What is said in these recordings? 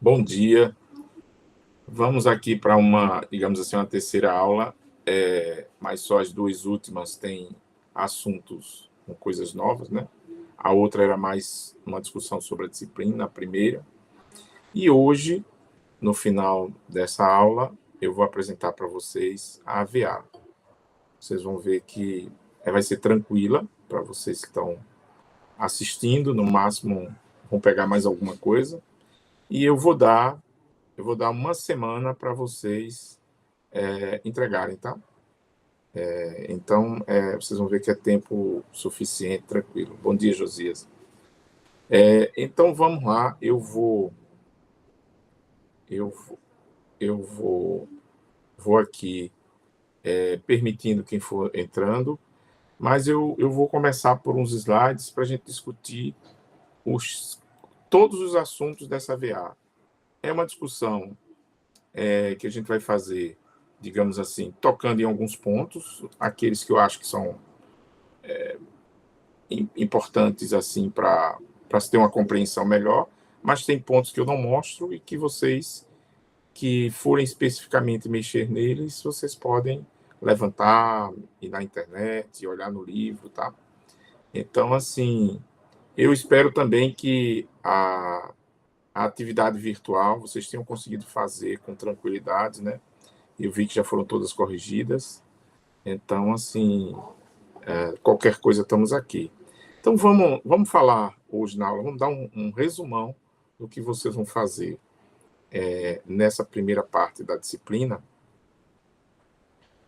Bom dia. Vamos aqui para digamos assim, uma terceira aula, mas só as duas últimas têm assuntos com coisas novas, né? A outra era mais uma discussão sobre a disciplina, a primeira. E hoje, no final dessa aula, eu vou apresentar para vocês a AVA. Vocês vão ver que vai ser tranquila para vocês que estão assistindo, no máximo vão pegar mais alguma coisa. E eu vou dar uma semana para vocês entregarem, tá? Então, vocês vão ver que é tempo suficiente, tranquilo. Bom dia, Josias. Então, vamos lá. Eu vou aqui permitindo quem for entrando, mas eu vou começar por uns slides para a gente discutir todos os assuntos dessa VA. É uma discussão que a gente vai fazer, digamos assim, tocando em alguns pontos, aqueles que eu acho que são importantes assim para se ter uma compreensão melhor, mas tem pontos que eu não mostro e que vocês que forem especificamente mexer neles, vocês podem levantar, ir na internet, olhar no livro, tá? Então, assim, eu espero também que a atividade virtual vocês tenham conseguido fazer com tranquilidade, né? Eu vi que já foram todas corrigidas. Então, assim, qualquer coisa estamos aqui. Então, vamos falar hoje na aula, vamos dar um resumão do que vocês vão fazer nessa primeira parte da disciplina.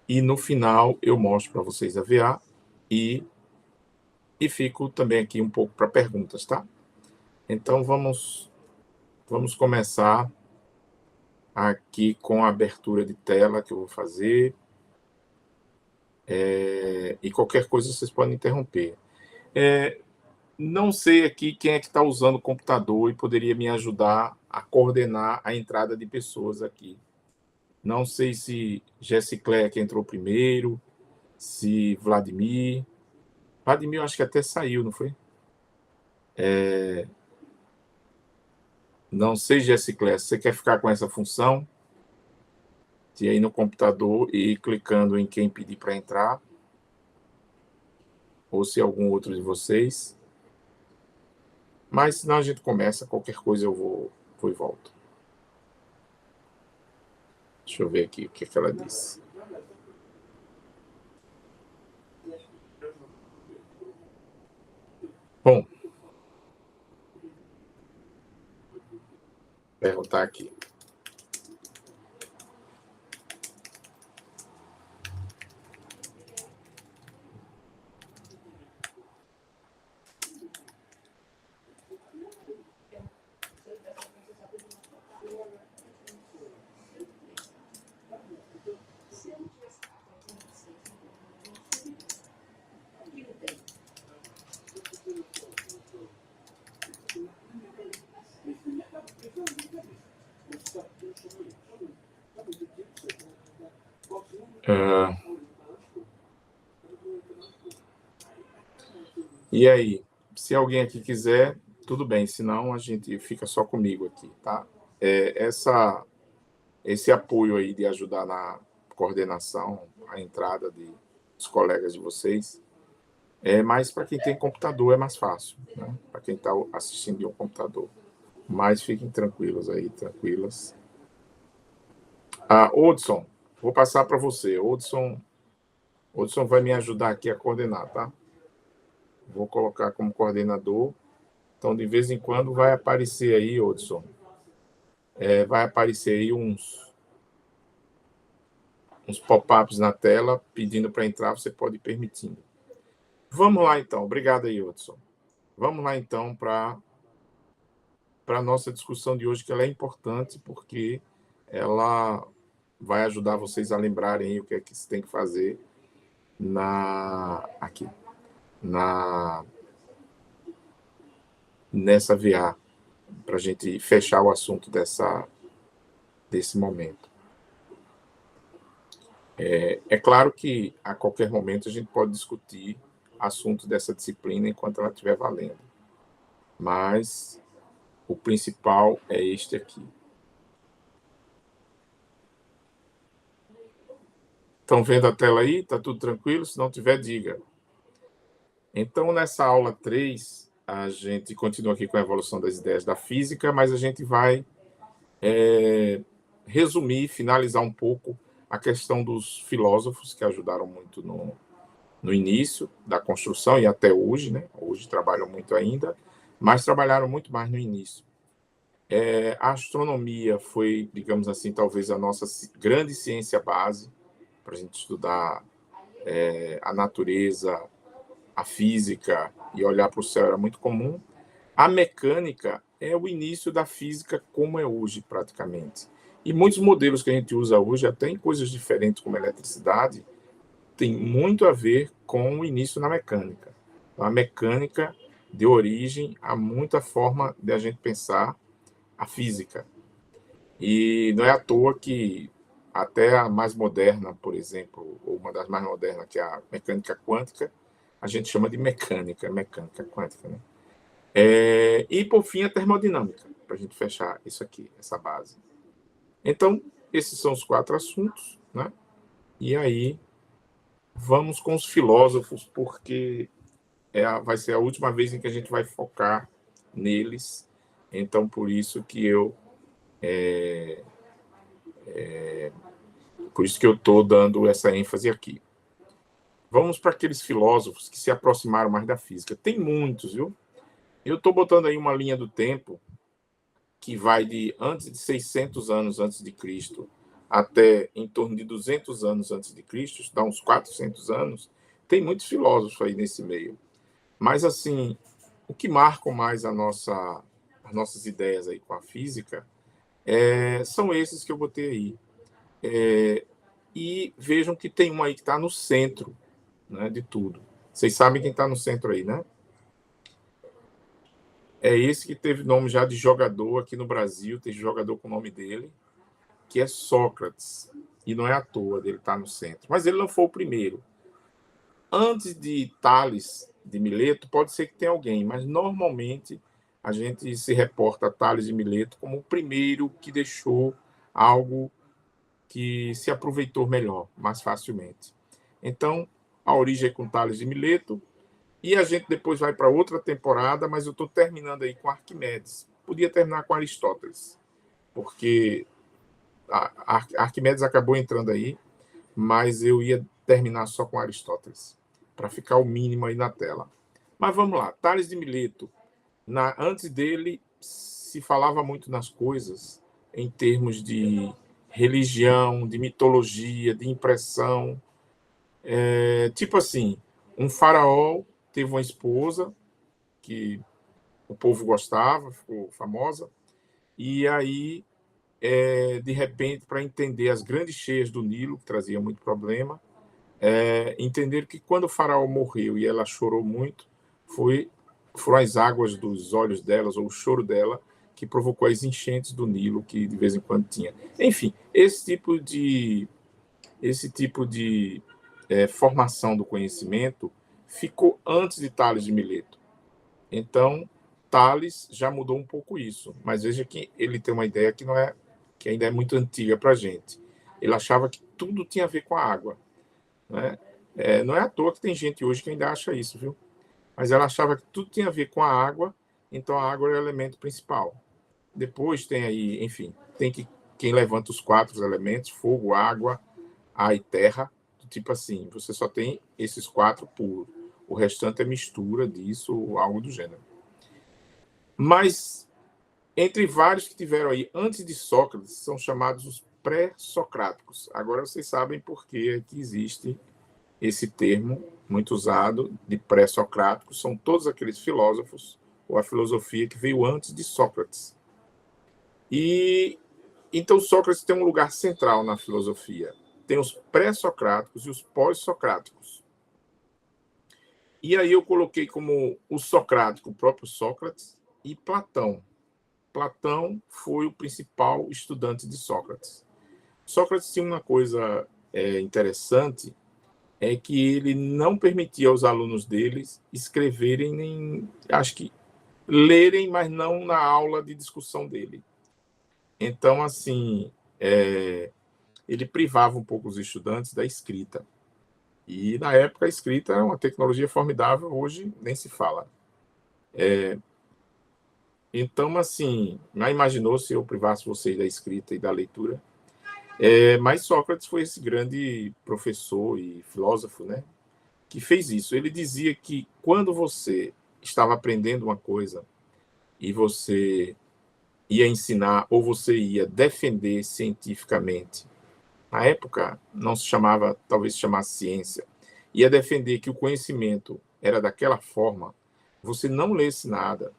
E no final eu mostro para vocês a VA e fico também aqui um pouco para perguntas, tá? Então, vamos começar aqui com a abertura de tela que eu vou fazer. E qualquer coisa vocês podem interromper. Não sei aqui quem é que está usando o computador e poderia me ajudar a coordenar a entrada de pessoas aqui. Não sei se Jessicléia que entrou primeiro, se Vladimir. Vladimir eu acho que até saiu, não foi? Não sei, Jessicléia, se você quer ficar com essa função de ir no computador e ir clicando em quem pedir para entrar, ou se algum outro de vocês. Mas senão a gente começa, qualquer coisa eu vou e volto. Deixa eu ver aqui o que ela disse. Bom, perguntar aqui. E aí, se alguém aqui quiser, tudo bem, senão a gente fica só comigo aqui, tá? Esse apoio aí de ajudar na coordenação, a entrada dos colegas de vocês, mas para quem tem computador é mais fácil, né? Para quem está assistindo de um computador. Mas fiquem tranquilos aí, tranquilas. Hudson, vou passar para você. Hudson vai me ajudar aqui a coordenar, tá? Vou colocar como coordenador. Então, de vez em quando, vai aparecer aí, Hudson. Vai aparecer aí uns pop-ups na tela pedindo para entrar, você pode ir permitindo. Vamos lá, então. Obrigado aí, Hudson. Vamos lá, então, para a nossa discussão de hoje, que ela é importante, porque ela vai ajudar vocês a lembrarem aí o que é que se tem que fazer nessa VA, para a gente fechar o assunto desse momento. É claro que a qualquer momento a gente pode discutir assuntos dessa disciplina enquanto ela estiver valendo, mas o principal é este aqui. Estão vendo a tela aí? Está tudo tranquilo? Se não tiver, diga. Então, nessa aula 3, a gente continua aqui com a evolução das ideias da física, mas a gente vai resumir, finalizar um pouco a questão dos filósofos que ajudaram muito no início da construção e até hoje, né? Hoje trabalham muito ainda, mas trabalharam muito mais no início. A astronomia foi, digamos assim, talvez a nossa grande ciência base para a gente estudar a natureza, a física e olhar para o céu era muito comum. A mecânica é o início da física como é hoje, praticamente. E muitos modelos que a gente usa hoje, até em coisas diferentes como eletricidade, tem muito a ver com o início na mecânica. Então, a mecânica deu origem a muita forma de a gente pensar a física. E não é à toa que até a mais moderna, por exemplo, ou uma das mais modernas, que é a mecânica quântica, a gente chama de mecânica quântica, né? E, por fim, a termodinâmica, para a gente fechar isso aqui, essa base. Então, esses são os 4 assuntos, né? E aí, vamos com os filósofos, porque vai ser a última vez em que a gente vai focar neles. Então, por isso que eu estou dando essa ênfase aqui. Vamos para aqueles filósofos que se aproximaram mais da física. Tem muitos, viu? Eu estou botando aí uma linha do tempo que vai de antes de 600 anos antes de Cristo até em torno de 200 anos antes de Cristo, dá uns 400 anos. Tem muitos filósofos aí nesse meio. Mas, assim, o que marca mais as nossas ideias aí com a física são esses que eu botei aí. E vejam que tem um aí que está no centro, né, de tudo. Vocês sabem quem está no centro aí, né? É esse que teve nome já de jogador aqui no Brasil, tem jogador com o nome dele, que é Sócrates. E não é à toa dele estar no centro. Mas ele não foi o primeiro. Antes de Tales de Mileto, pode ser que tenha alguém, mas normalmente a gente se reporta a Tales de Mileto como o primeiro que deixou algo que se aproveitou melhor, mais facilmente. Então, a origem é com Tales de Mileto, e a gente depois vai para outra temporada, mas eu estou terminando aí com Arquimedes. Podia terminar com Aristóteles, porque Arquimedes acabou entrando aí, mas eu ia terminar só com Aristóteles, para ficar o mínimo aí na tela. Mas vamos lá, Tales de Mileto. Antes dele, se falava muito nas coisas em termos de religião, de mitologia, de impressão. Tipo assim, um faraó teve uma esposa que o povo gostava, ficou famosa, e aí, de repente, para entender as grandes cheias do Nilo, que trazia muito problema, entenderam que quando o faraó morreu e ela chorou muito, foram as águas dos olhos delas, ou o choro dela, que provocou as enchentes do Nilo, que de vez em quando tinha. Enfim, esse tipo de formação do conhecimento ficou antes de Tales de Mileto. Então, Tales já mudou um pouco isso, mas veja que ele tem uma ideia que ainda é muito antiga para a gente. Ele achava que tudo tinha a ver com a água, né? Não é à toa que tem gente hoje que ainda acha isso, viu? Mas ela achava que tudo tinha a ver com a água, então a água era o elemento principal. Depois tem aí, enfim, quem levanta os 4 elementos: fogo, água, ar e terra, tipo assim, você só tem esses 4 puros. O restante é mistura disso, algo do gênero. Mas, entre vários que tiveram aí antes de Sócrates, são chamados os pré-socráticos. Agora vocês sabem por que existe esse termo muito usado de pré-socráticos. São todos aqueles filósofos, ou a filosofia que veio antes de Sócrates. E então Sócrates tem um lugar central na filosofia. Tem os pré-socráticos e os pós-socráticos. E aí eu coloquei como o socrático o próprio Sócrates e Platão. Platão foi o principal estudante de Sócrates. Sócrates tinha uma coisa interessante, é que ele não permitia aos alunos deles escreverem, nem, acho que lerem, mas não na aula de discussão dele. Então, assim, ele privava um pouco os estudantes da escrita. E, na época, a escrita era uma tecnologia formidável, hoje nem se fala. Então, assim, já imaginou se eu privasse vocês da escrita e da leitura? Mas Sócrates foi esse grande professor e filósofo, né, que fez isso. Ele dizia que quando você estava aprendendo uma coisa e você ia ensinar ou você ia defender cientificamente, na época não se chamava, talvez se chamasse ciência, ia defender que o conhecimento era daquela forma, você não lesse nada,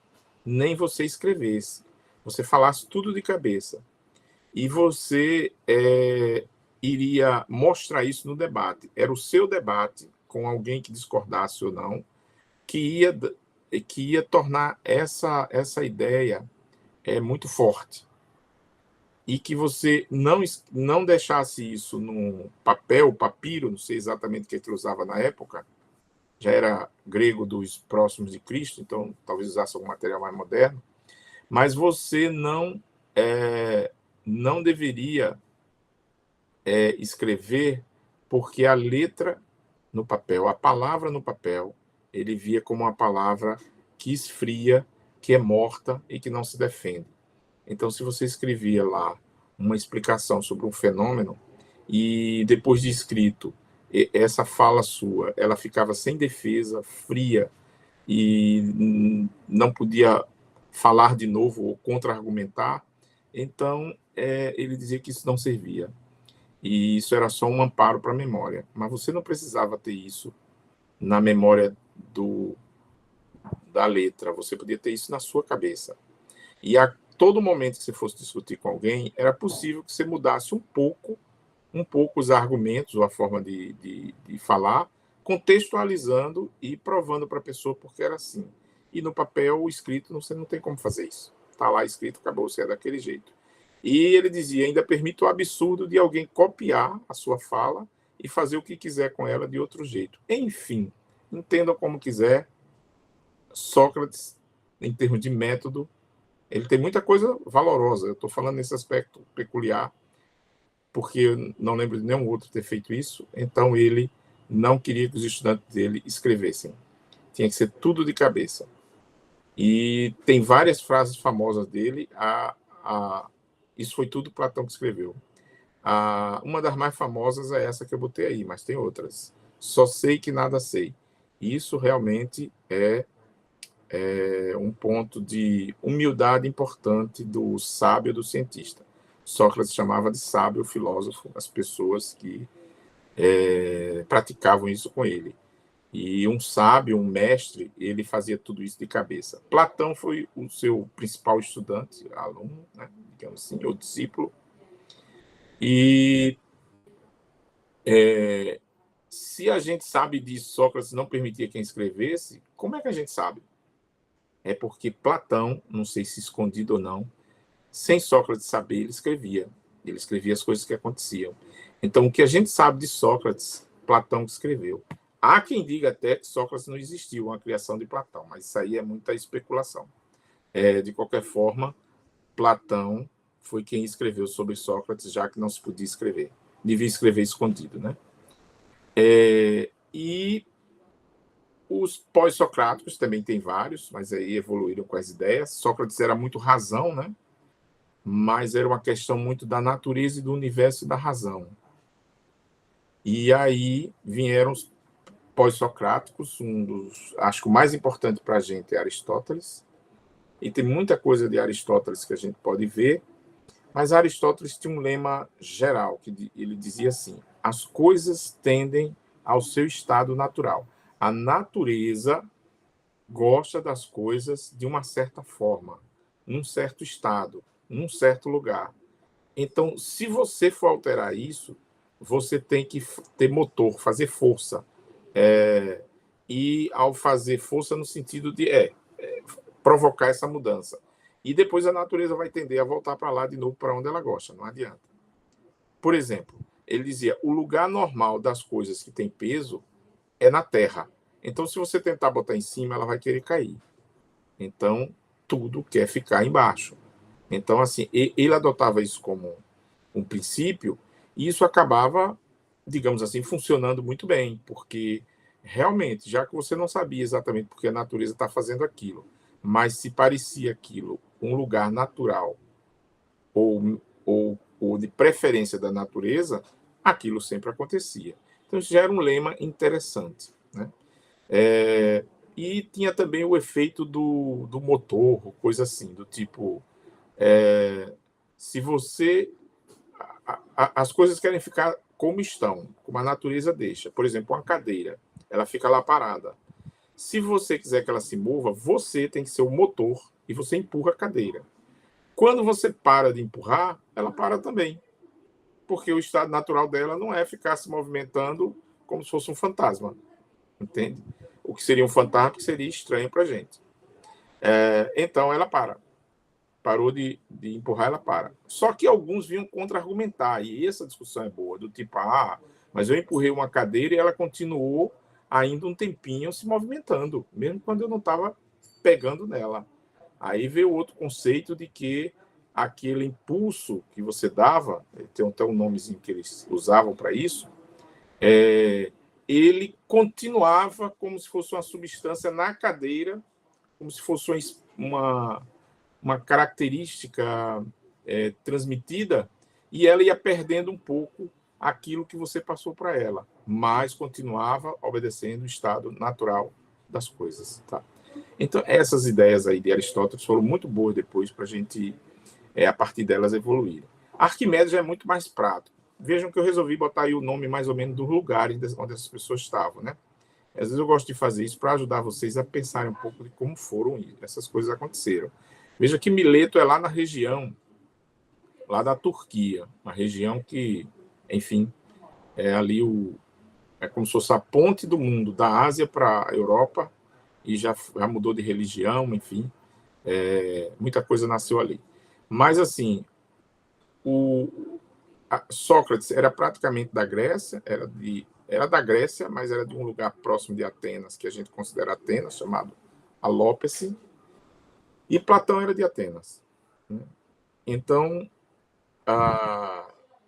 nem você escrevesse, você falasse tudo de cabeça e você iria mostrar isso no debate. Era o seu debate com alguém que discordasse ou não, que ia tornar essa ideia muito forte. E que você não deixasse isso num papel, papiro, não sei exatamente o que ele usava na época, já era grego dos próximos de Cristo, então talvez usasse algum material mais moderno, mas você não deveria escrever, porque a letra no papel, a palavra no papel, ele via como uma palavra que esfria, que é morta e que não se defende. Então, se você escrevia lá uma explicação sobre um fenômeno e depois de escrito, essa fala sua, ela ficava sem defesa, fria e não podia falar de novo ou contra-argumentar, então ele dizia que isso não servia. E isso era só um amparo para a memória. Mas você não precisava ter isso na memória da letra, você podia ter isso na sua cabeça. E a todo momento que você fosse discutir com alguém, era possível que você mudasse um pouco os argumentos ou a forma de falar, contextualizando e provando para a pessoa porque era assim. E no papel, o escrito, você não tem como fazer isso. Está lá escrito, acabou, você é daquele jeito. E ele dizia, ainda permite o absurdo de alguém copiar a sua fala e fazer o que quiser com ela de outro jeito. Enfim, entendam como quiser, Sócrates, em termos de método, ele tem muita coisa valorosa. Eu estou falando nesse aspecto peculiar, porque eu não lembro de nenhum outro ter feito isso. Então, ele não queria que os estudantes dele escrevessem. Tinha que ser tudo de cabeça. E tem várias frases famosas dele. Isso foi tudo Platão que escreveu. Uma das mais famosas é essa que eu botei aí, mas tem outras. Só sei que nada sei. Isso realmente é um ponto de humildade importante do sábio, do cientista. Sócrates chamava de sábio filósofo as pessoas que praticavam isso com ele. E um sábio, um mestre, ele fazia tudo isso de cabeça. Platão foi o seu principal estudante, aluno, né, digamos assim, ou discípulo. E se a gente sabe disso, Sócrates não permitia quem escrevesse, como é que a gente sabe? É porque Platão, não sei se escondido ou não, sem Sócrates saber, ele escrevia. Ele escrevia as coisas que aconteciam. Então, o que a gente sabe de Sócrates, Platão escreveu. Há quem diga até que Sócrates não existiu, uma criação de Platão, mas isso aí é muita especulação. De qualquer forma, Platão foi quem escreveu sobre Sócrates, já que não se podia escrever. Devia escrever escondido, né? E os pós-socráticos também tem vários, mas aí evoluíram com as ideias. Sócrates era muito razão, né? Mas era uma questão muito da natureza e do universo e da razão. E aí vieram os pós-socráticos, acho que o mais importante para a gente é Aristóteles, e tem muita coisa de Aristóteles que a gente pode ver, mas Aristóteles tinha um lema geral, que ele dizia assim, as coisas tendem ao seu estado natural. A natureza gosta das coisas de uma certa forma, num certo estado, num certo lugar. Então, se você for alterar isso, você tem que ter motor, fazer força. E ao fazer força no sentido de provocar essa mudança. E depois a natureza vai tender a voltar para lá de novo, para onde ela gosta, não adianta. Por exemplo, ele dizia, o lugar normal das coisas que tem peso é na terra. Então, se você tentar botar em cima, ela vai querer cair. Então, tudo quer ficar embaixo. Então, assim, ele adotava isso como um princípio, E isso acabava, digamos assim, funcionando muito bem, porque realmente, já que você não sabia exatamente porque a natureza está fazendo aquilo, mas se parecia aquilo um lugar natural ou de preferência da natureza, aquilo sempre acontecia. Então, isso já era um lema interessante, né? E tinha também o efeito do motor, coisa assim, do tipo, se você... As coisas querem ficar como estão, como a natureza deixa. Por exemplo, uma cadeira, ela fica lá parada. Se você quiser que ela se mova, você tem que ser o motor e você empurra a cadeira. Quando você para de empurrar, ela para também, porque o estado natural dela não é ficar se movimentando como se fosse um fantasma, entende? O que seria um fantasma que seria estranho para a gente. Então ela para. Parou de empurrar, ela para. Só que alguns vinham contra-argumentar, e essa discussão é boa, do tipo, mas eu empurrei uma cadeira e ela continuou ainda um tempinho se movimentando, mesmo quando eu não estava pegando nela. Aí veio outro conceito de que aquele impulso que você dava, tem até um nomezinho que eles usavam para isso, ele continuava como se fosse uma substância na cadeira, como se fosse uma característica transmitida, e ela ia perdendo um pouco aquilo que você passou para ela, mas continuava obedecendo o estado natural das coisas. Tá? Então, essas ideias aí de Aristóteles foram muito boas depois para a gente, a partir delas, evoluir. Arquimedes já é muito mais prático. Vejam que eu resolvi botar aí o nome mais ou menos dos lugares onde essas pessoas estavam, né? Às vezes eu gosto de fazer isso para ajudar vocês a pensarem um pouco de como foram essas coisas aconteceram. Veja que Mileto é lá na região, lá da Turquia, uma região que, enfim, é ali é como se fosse a ponte do mundo, da Ásia para a Europa, e já mudou de religião, enfim, muita coisa nasceu ali. Mas, assim, Sócrates era praticamente da Grécia, era da Grécia, mas era de um lugar próximo de Atenas, que a gente considera Atenas, chamado Alópece, e Platão era de Atenas. Então,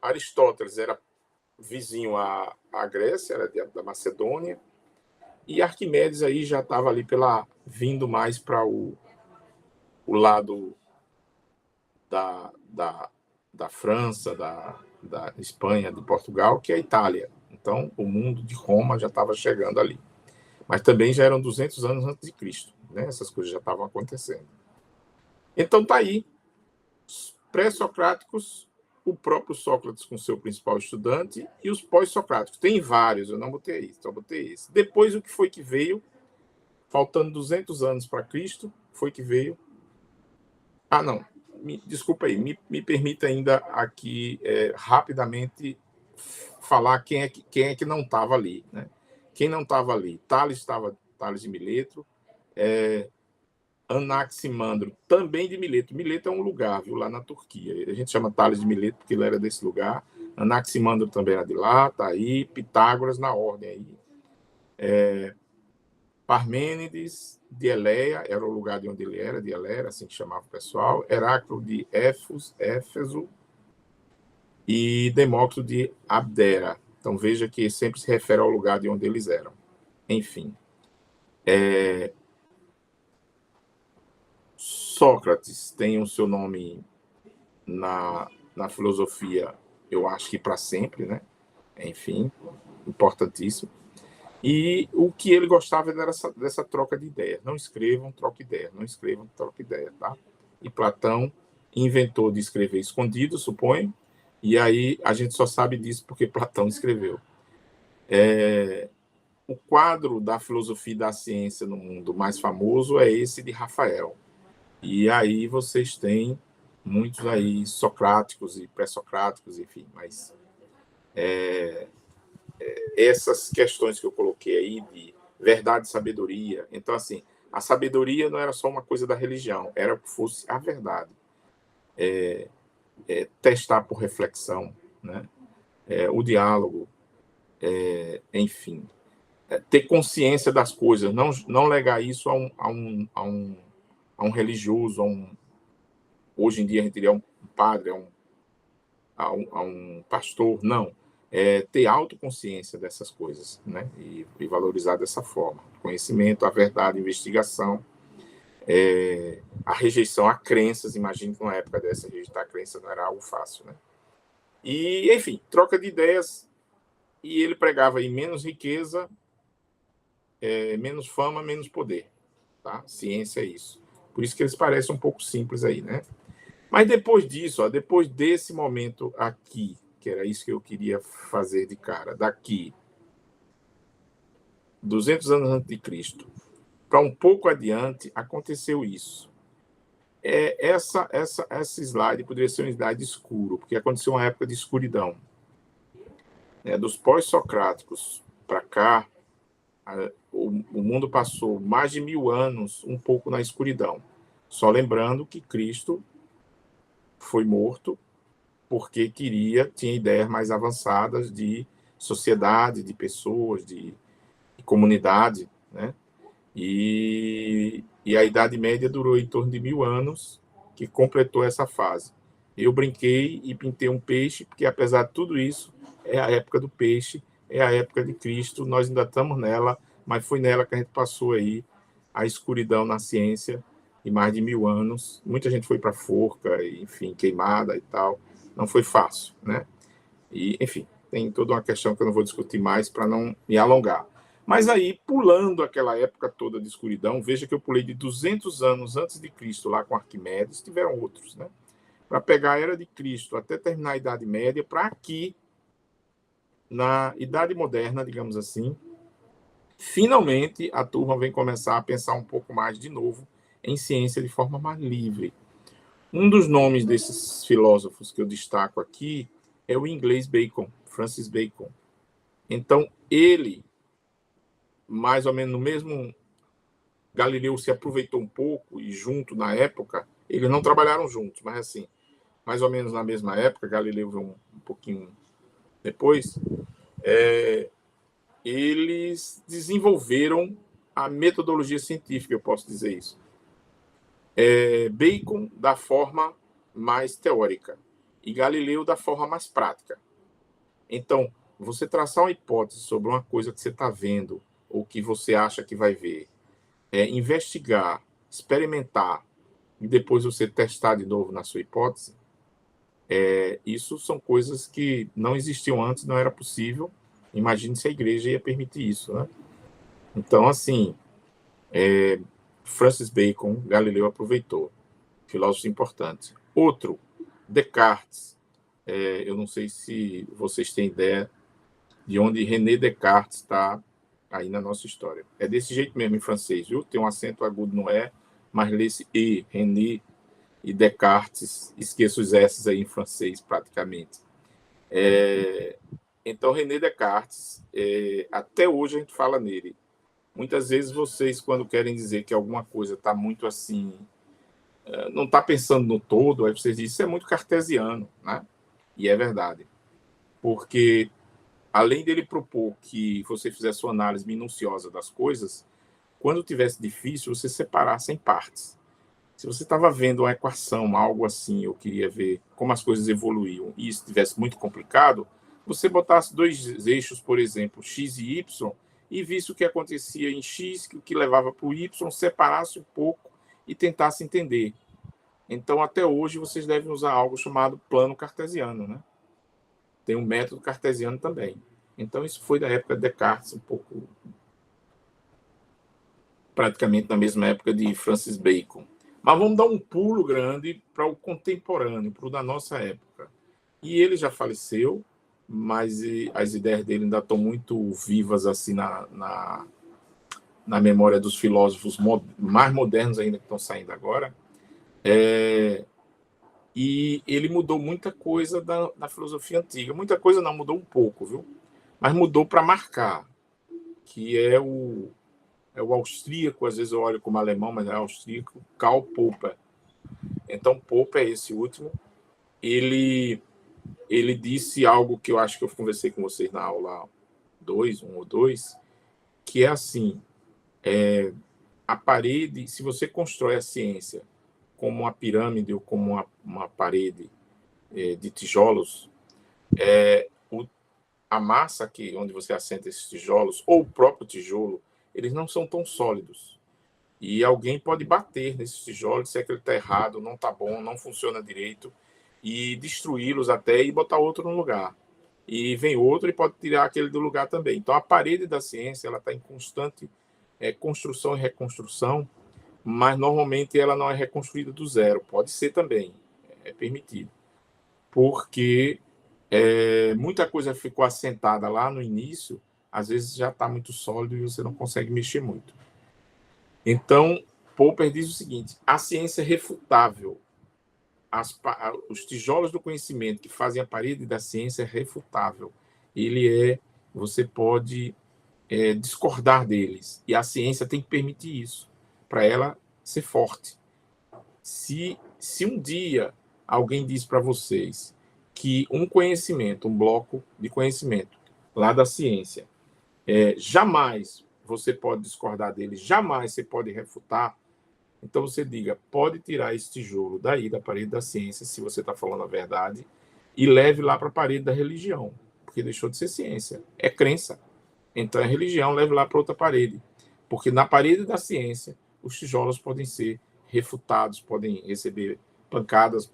Aristóteles era vizinho à Grécia, era da Macedônia, e Arquimedes aí já estava ali vindo mais para o lado da França, da Espanha, de Portugal, que é a Itália. Então, o mundo de Roma já estava chegando ali. Mas também já eram 200 anos antes de Cristo, né? Essas coisas já estavam acontecendo. Então, tá aí, pré-socráticos, o próprio Sócrates com seu principal estudante e os pós-socráticos. Tem vários, eu não botei isso, só botei esse. Depois, o que foi que veio? Faltando 200 anos para Cristo, foi que veio... não, desculpa aí, me permita ainda aqui rapidamente falar quem é que não estava ali, né? Quem não estava ali? Tales de Mileto, Anaximandro, também de Mileto. Mileto é um lugar, viu, lá na Turquia. A gente chama Tales de Mileto porque ele era desse lugar. Anaximandro também era de lá, tá aí. Pitágoras na ordem aí. Parmênides de Eleia, era o lugar de onde ele era, de Eleia, assim que chamava o pessoal. Heráclito de Éfeso e Demócrito de Abdera. Então veja que sempre se refere ao lugar de onde eles eram. Enfim. Sócrates tem o seu nome na filosofia, eu acho que para sempre, né? Enfim, importantíssimo. E o que ele gostava era dessa troca de ideias. Não escrevam, troca ideia. Não escrevam, troca ideia, tá? E Platão inventou de escrever escondido, suponho, e aí a gente só sabe disso porque Platão escreveu. O quadro da filosofia e da ciência no mundo mais famoso é esse de Rafael. E aí vocês têm muitos aí socráticos e pré-socráticos, enfim, mas essas questões que eu coloquei aí de verdade e sabedoria. Então, assim, a sabedoria não era só uma coisa da religião, era que fosse a verdade. Testar por reflexão, né? O diálogo, enfim. Ter consciência das coisas, não legar isso a um religioso, hoje em dia a gente diria um padre, a um pastor, não. É ter autoconsciência dessas coisas, né? E valorizar dessa forma. Conhecimento, a verdade, a investigação, a rejeição a crenças. Imagine que numa época dessa, rejeitar a crença não era algo fácil, né? E, enfim, troca de ideias. E ele pregava aí menos riqueza, menos fama, menos poder. Tá? Ciência é isso. Por isso que eles parecem um pouco simples aí, né? Mas depois disso, ó, depois desse momento aqui, que era isso que eu queria fazer de cara, daqui, 200 anos antes de Cristo, para um pouco adiante, aconteceu isso. Essa slide poderia ser um slide escuro, porque aconteceu uma época de escuridão. Dos pós-socráticos para cá, o mundo passou mais de 1000 anos um pouco na escuridão. Só lembrando que Cristo foi morto porque tinha ideias mais avançadas de sociedade, de pessoas, de comunidade, né? E a Idade Média durou em torno de 1000 anos, que completou essa fase. Eu brinquei e pintei um peixe, porque apesar de tudo isso, é a época do peixe, é a época de Cristo, nós ainda estamos nela, mas foi nela que a gente passou aí a escuridão na ciência, de mais de 1000 anos. Muita gente foi para a forca, enfim, queimada e tal. Não foi fácil, né? E, enfim, tem toda uma questão que eu não vou discutir mais para não me alongar. Mas aí, pulando aquela época toda de escuridão, veja que eu pulei de 200 anos antes de Cristo, lá com Arquimedes, tiveram outros, né? Para pegar a Era de Cristo até terminar a Idade Média, para aqui, na Idade Moderna, digamos assim, finalmente a turma vem começar a pensar um pouco mais de novo em ciência de forma mais livre. Um dos nomes desses filósofos que eu destaco aqui é o inglês Bacon, Francis Bacon. Então, ele, mais ou menos no mesmo... Galileu se aproveitou um pouco e junto na época, eles não trabalharam juntos, mas assim, mais ou menos na mesma época, Galileu veio um pouquinho depois, eles desenvolveram a metodologia científica, eu posso dizer isso. Bacon da forma mais teórica e Galileu da forma mais prática. Então, você traçar uma hipótese sobre uma coisa que você está vendo ou que você acha que vai ver, investigar, experimentar e depois você testar de novo na sua hipótese, isso são coisas que não existiam antes, não era possível. Imagine se a igreja ia permitir isso, né? Então, assim, Francis Bacon, Galileu aproveitou. Filósofo importante. Outro, Descartes. Eu não sei se vocês têm ideia de onde René Descartes está aí na nossa história. É desse jeito mesmo em francês, viu? Tem um acento agudo no E, mas lê-se E, René e Descartes. Esqueço os S's aí em francês, praticamente. Então, René Descartes, até hoje a gente fala nele. Muitas vezes vocês, quando querem dizer que alguma coisa está muito assim, não está pensando no todo, aí vocês dizem, isso é muito cartesiano, né? E é verdade. Porque, além dele propor que você fizesse uma análise minuciosa das coisas, quando tivesse difícil, você separasse em partes. Se você estava vendo uma equação, algo assim, eu queria ver como as coisas evoluíam, e isso estivesse muito complicado, você botasse dois eixos, por exemplo, x e y, e visse o que acontecia em x, o que levava para o y, separasse um pouco e tentasse entender. Então, até hoje, vocês devem usar algo chamado plano cartesiano, né? Tem um método cartesiano também. Então, isso foi da época de Descartes, um pouco praticamente na mesma época de Francis Bacon. Mas vamos dar um pulo grande para o contemporâneo, para o da nossa época. E ele já faleceu, mas as ideias dele ainda estão muito vivas assim na memória dos filósofos mais modernos ainda que estão saindo agora. E ele mudou muita coisa da filosofia antiga. Muita coisa não, mudou um pouco, viu? Mas mudou para marcar, que é o austríaco, às vezes eu olho como alemão, mas é austríaco, Karl Popper. Então, Popper é esse último. Ele disse algo que eu acho que eu conversei com vocês na aula 2, 1 ou 2, que é assim, a parede, se você constrói a ciência como uma pirâmide ou como uma parede de tijolos, A massa onde você assenta esses tijolos, ou o próprio tijolo, eles não são tão sólidos. E alguém pode bater nesses tijolos, dizer que ele está errado, não está bom, não funciona direito, e destruí-los até e botar outro no lugar. E vem outro e pode tirar aquele do lugar também. Então, a parede da ciência ela está em constante construção e reconstrução, mas normalmente ela não é reconstruída do zero. Pode ser também, é permitido. Porque muita coisa ficou assentada lá no início, às vezes já está muito sólido e você não consegue mexer muito. Então, Popper diz o seguinte: a ciência é refutável. Os tijolos do conhecimento que fazem a parede da ciência é refutável. Você pode discordar deles, e a ciência tem que permitir isso, para ela ser forte. Se um dia alguém diz para vocês que um conhecimento, um bloco de conhecimento lá da ciência, jamais você pode discordar dele, jamais você pode refutar, então você diga, pode tirar esse tijolo daí da parede da ciência, se você está falando a verdade, e leve lá para a parede da religião, porque deixou de ser ciência, é crença. Então é religião, leve lá para outra parede, porque na parede da ciência os tijolos podem ser refutados, podem receber pancadas,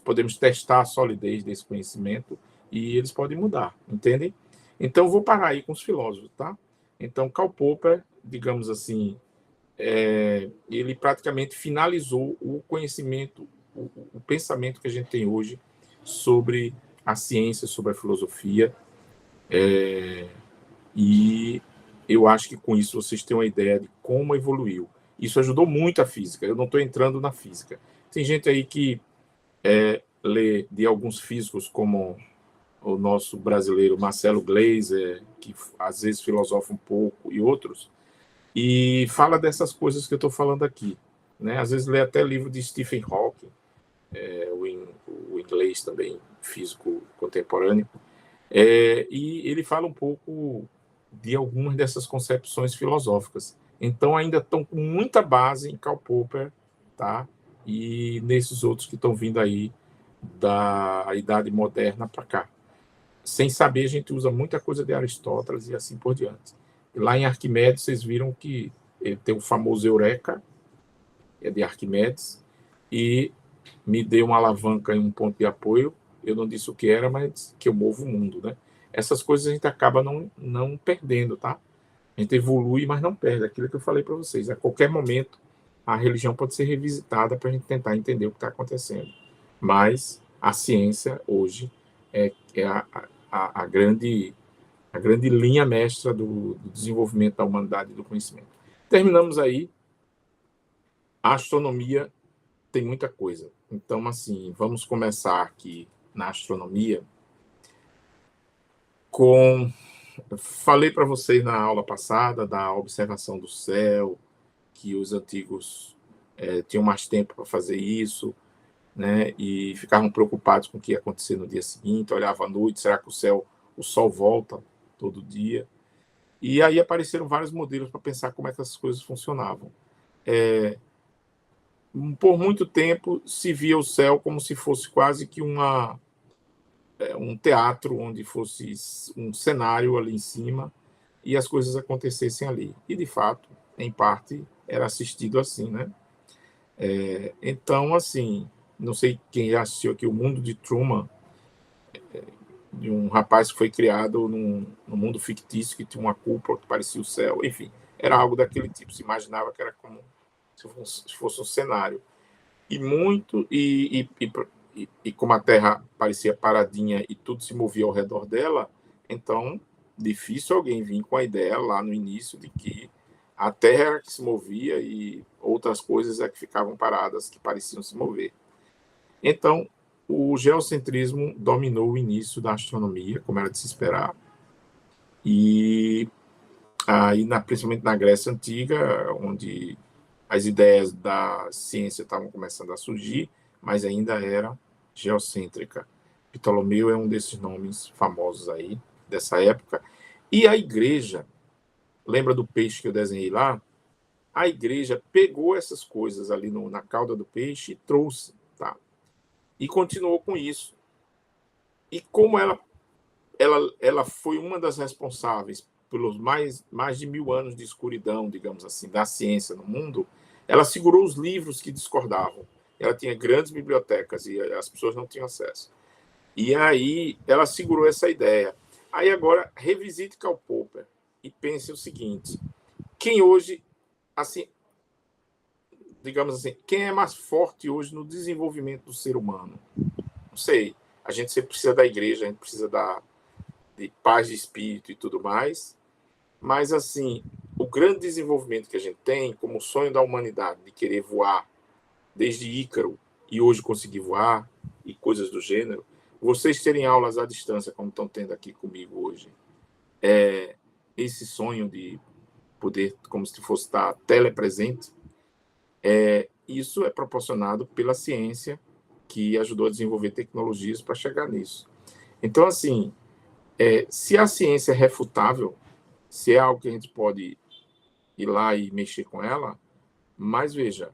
podemos testar a solidez desse conhecimento e eles podem mudar, entendem? Então vou parar aí com os filósofos, tá? Então Karl Popper, digamos assim, ele praticamente finalizou o conhecimento, o pensamento que a gente tem hoje sobre a ciência, sobre a filosofia, e eu acho que com isso vocês têm uma ideia de como evoluiu. Isso ajudou muito a física. Eu não estou entrando na física. Tem gente aí que lê de alguns físicos, como o nosso brasileiro Marcelo Gleiser, que às vezes filosofa um pouco, e outros, e fala dessas coisas que eu estou falando aqui. Né? Às vezes lê até livro de Stephen Hawking, o inglês também, físico contemporâneo, e ele fala um pouco de algumas dessas concepções filosóficas. Então, ainda estão com muita base em Karl Popper, tá? E nesses outros que estão vindo aí da Idade Moderna para cá. Sem saber, a gente usa muita coisa de Aristóteles e assim por diante. E lá em Arquimedes, vocês viram que ele tem o famoso Eureka, é de Arquimedes, e me deu uma alavanca em um ponto de apoio. Eu não disse o que era, mas que eu movo o mundo, né? Essas coisas a gente acaba não perdendo, tá? A gente evolui, mas não perde. Aquilo que eu falei para vocês. A qualquer momento, a religião pode ser revisitada para a gente tentar entender o que está acontecendo. Mas a ciência, hoje, é a grande linha mestra do desenvolvimento da humanidade e do conhecimento. Terminamos aí. A astronomia tem muita coisa. Então, assim, vamos começar aqui na astronomia com... Falei para vocês na aula passada da observação do céu, que os antigos tinham mais tempo para fazer isso, né? E ficavam preocupados com o que ia acontecer no dia seguinte, olhavam à noite, será que o sol volta todo dia? E aí apareceram vários modelos para pensar como é que essas coisas funcionavam. Por muito tempo se via o céu como se fosse quase que um teatro, onde fosse um cenário ali em cima e as coisas acontecessem ali. E, de fato, em parte, era assistido assim, né? Então, assim, não sei quem já assistiu aqui O Mundo de Truman, de um rapaz que foi criado num mundo fictício que tinha uma cúpula que parecia o céu, enfim, era algo daquele tipo, se imaginava que era como se fosse um cenário. E muito, e como a Terra parecia paradinha e tudo se movia ao redor dela, então difícil alguém vir com a ideia lá no início de que a Terra era que se movia e outras coisas é que ficavam paradas, que pareciam se mover. Então, o geocentrismo dominou o início da astronomia, como era de se esperar, e aí, principalmente na Grécia Antiga, onde as ideias da ciência estavam começando a surgir, mas ainda era geocêntrica. Ptolomeu é um desses nomes famosos aí, dessa época. E a igreja, lembra do peixe que eu desenhei lá? A igreja pegou essas coisas ali na cauda do peixe e trouxe, tá? E continuou com isso. E como ela foi uma das responsáveis pelos mais de 1000 anos de escuridão, digamos assim, da ciência no mundo, ela segurou os livros que discordavam. Ela tinha grandes bibliotecas e as pessoas não tinham acesso. E aí ela segurou essa ideia. Aí agora revisite Karl Popper e pense o seguinte: quem hoje, assim, digamos assim, quem é mais forte hoje no desenvolvimento do ser humano? Não sei. A gente sempre precisa da igreja, a gente precisa de paz de espírito e tudo mais. Mas, assim, o grande desenvolvimento que a gente tem, como o sonho da humanidade de querer voar, desde Ícaro, e hoje conseguir voar, e coisas do gênero, vocês terem aulas à distância, como estão tendo aqui comigo hoje, esse sonho de poder, como se fosse estar telepresente, isso é proporcionado pela ciência, que ajudou a desenvolver tecnologias para chegar nisso. Então, assim, se a ciência é refutável, se é algo que a gente pode ir lá e mexer com ela, mas veja,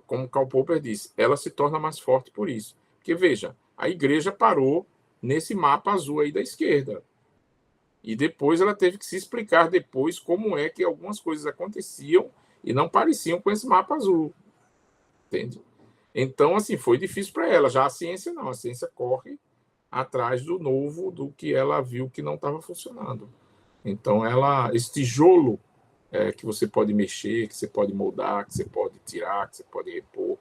como Karl Popper disse, ela se torna mais forte por isso. Porque, veja, a igreja parou nesse mapa azul aí da esquerda. E depois ela teve que se explicar depois como é que algumas coisas aconteciam e não pareciam com esse mapa azul. Entende? Então, assim, foi difícil para ela. Já a ciência não. A ciência corre atrás do novo, do que ela viu que não estava funcionando. Então, esse tijolo que você pode mexer, que você pode moldar, que você pode tirar, que você pode repor,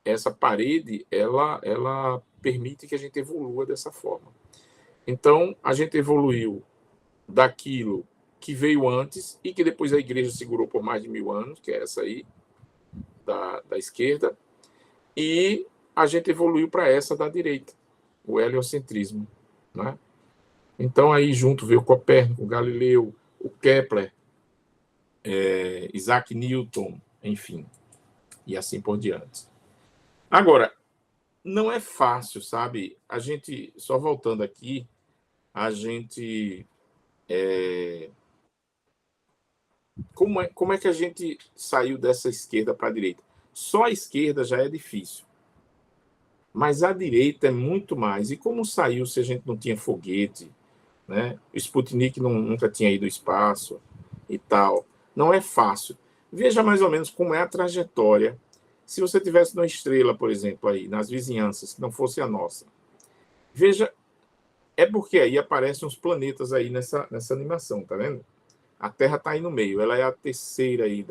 essa parede, ela permite que a gente evolua dessa forma. Então, a gente evoluiu daquilo que veio antes e que depois a igreja segurou por mais de 1000 anos, que é essa aí, da esquerda, e a gente evoluiu para essa da direita, o heliocentrismo, né? Então, aí junto veio Copérnico, Galileu, o Kepler, Isaac Newton, enfim, e assim por diante. Agora, não é fácil, sabe? A gente, só voltando aqui, a gente. Como é que a gente saiu dessa esquerda para a direita? Só a esquerda já é difícil, mas a direita é muito mais. E como saiu se a gente não tinha foguete, né? O Sputnik nunca tinha ido ao espaço e tal. Não é fácil. Veja mais ou menos como é a trajetória. Se você tivesse uma estrela, por exemplo, aí, nas vizinhanças, que não fosse a nossa. Veja, é porque aí aparecem uns planetas aí nessa animação, tá vendo? A Terra está aí no meio, ela é a terceira aí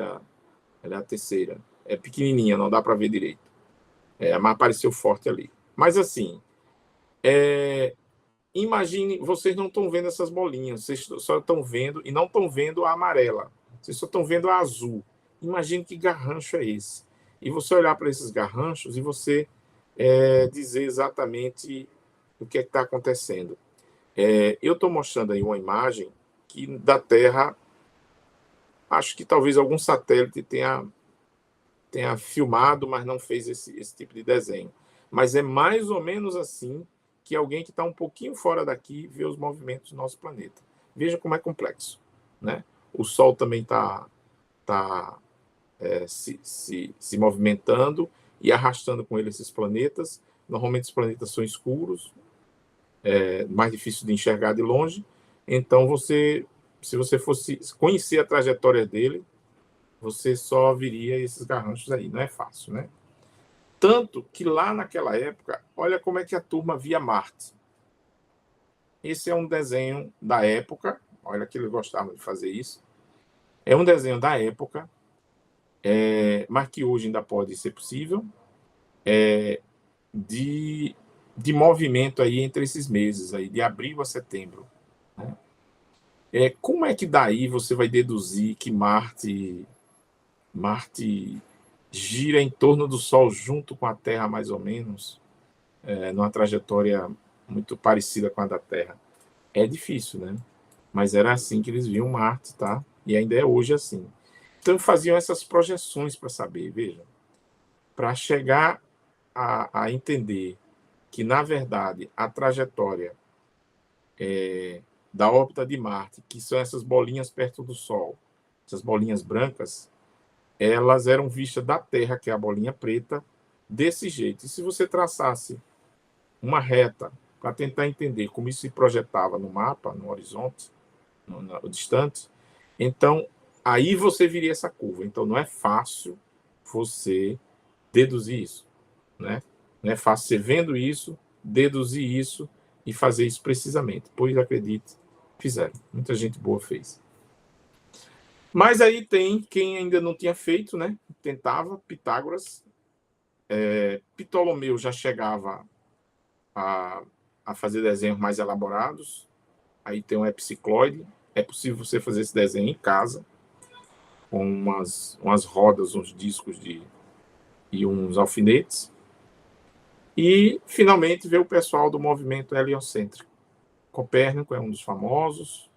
ela é a terceira. É pequenininha, não dá para ver direito. Mas apareceu forte ali. Mas assim, imagine, vocês não estão vendo essas bolinhas, vocês só estão vendo, e não estão vendo a amarela, vocês só estão vendo a azul. Imagine que garrancho é esse. E você olhar para esses garranchos e você dizer exatamente o que é que está acontecendo. Eu estou mostrando aí uma imagem que da Terra, acho que talvez algum satélite tenha filmado, mas não fez esse tipo de desenho. Mas é mais ou menos assim que alguém que está um pouquinho fora daqui vê os movimentos do nosso planeta. Veja como é complexo, né? O Sol também está se movimentando e arrastando com ele esses planetas. Normalmente os planetas são escuros, mais difícil de enxergar de longe. Então, se você fosse conhecer a trajetória dele, você só viria esses garranchos aí. Não é fácil, né? Tanto que lá naquela época, olha como é que a turma via Marte. Esse é um desenho da época, olha que eles gostavam de fazer isso. É um desenho da época, mas que hoje ainda pode ser possível, de, de movimento aí entre esses meses, aí, de abril a setembro. Né? Como é que daí você vai deduzir que Marte gira em torno do Sol junto com a Terra, mais ou menos, numa trajetória muito parecida com a da Terra? É difícil, né? Mas era assim que eles viam Marte, tá? E ainda é hoje assim. Então faziam essas projeções para saber, veja, para chegar a entender que, na verdade, a trajetória da órbita de Marte, que são essas bolinhas perto do Sol, essas bolinhas brancas, elas eram vistas da Terra, que é a bolinha preta, desse jeito. E se você traçasse uma reta, para tentar entender como isso se projetava no mapa, no horizonte, no distante, então aí você viria essa curva. Então não é fácil você deduzir isso, né? Não é fácil você vendo isso, deduzir isso e fazer isso precisamente. Pois acredite, fizeram. Muita gente boa fez. Mas aí tem quem ainda não tinha feito, né? Tentava, Pitágoras. Ptolomeu já chegava a fazer desenhos mais elaborados. Aí tem um epicicloide. É possível você fazer esse desenho em casa, com umas rodas, uns discos e uns alfinetes. E, finalmente, veio o pessoal do movimento heliocêntrico. Copérnico é um dos famosos.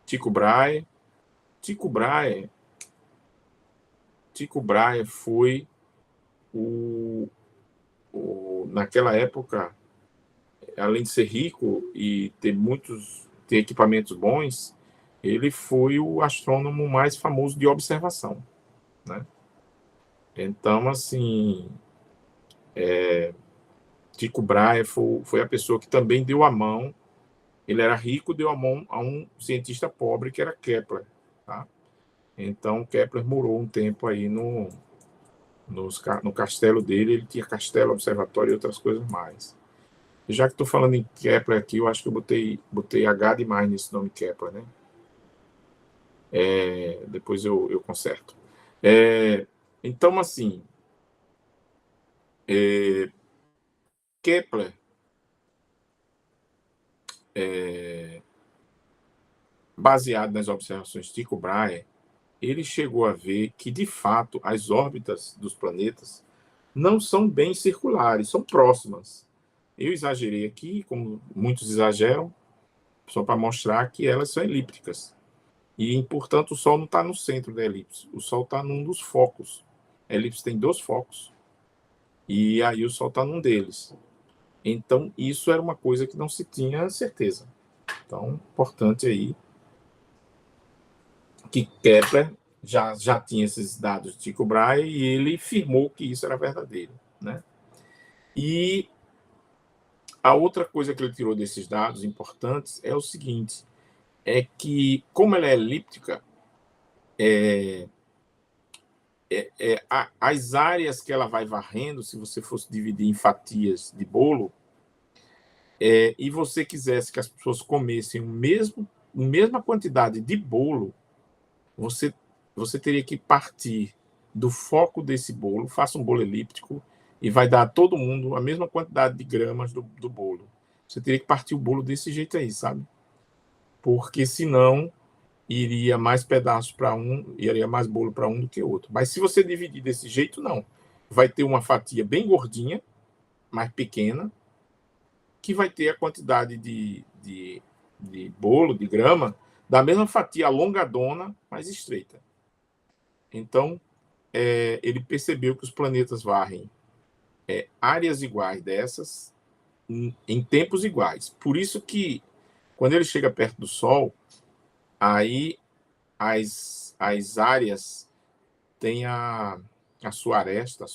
Tycho Brahe. Tycho Brahe foi naquela época, além de ser rico e ter equipamentos bons, ele foi o astrônomo mais famoso de observação, né? Então, assim, Tycho Brahe foi a pessoa que também deu a mão. Ele era rico, deu a mão a um cientista pobre que era Kepler, tá? Então, Kepler morou um tempo aí no castelo dele. Ele tinha castelo, observatório e outras coisas mais. E já que estou falando em Kepler aqui, eu acho que eu botei H demais nesse nome Kepler, né? Depois eu conserto. Então, assim, Kepler, baseado nas observações de Tycho Brahe, ele chegou a ver que, de fato, as órbitas dos planetas não são bem circulares, são próximas. Eu exagerei aqui, como muitos exageram, só para mostrar que elas são elípticas. E, portanto, o Sol não está no centro da elipse, o Sol está num dos focos. A elipse tem 2 focos, e aí o Sol está num deles. Então, isso era uma coisa que não se tinha certeza. Então, importante aí que Kepler já tinha esses dados de Tycho Brahe e ele firmou que isso era verdadeiro, né? E a outra coisa que ele tirou desses dados importantes é o seguinte, é que, como ela é elíptica, as áreas que ela vai varrendo, se você fosse dividir em fatias de bolo, e você quisesse que as pessoas comessem a mesma quantidade de bolo, você, você teria que partir do foco desse bolo, faça um bolo elíptico, e vai dar a todo mundo a mesma quantidade de gramas do bolo. Você teria que partir o bolo desse jeito aí, sabe? Porque senão iria mais pedaços para um, iria mais bolo para um do que outro. Mas se você dividir desse jeito, não. Vai ter uma fatia bem gordinha, mais pequena, que vai ter a quantidade de bolo, de grama, da mesma fatia alongadona, mais estreita. Então, ele percebeu que os planetas varrem áreas iguais dessas em tempos iguais. Por isso que, quando ele chega perto do Sol, aí as áreas têm a sua aresta,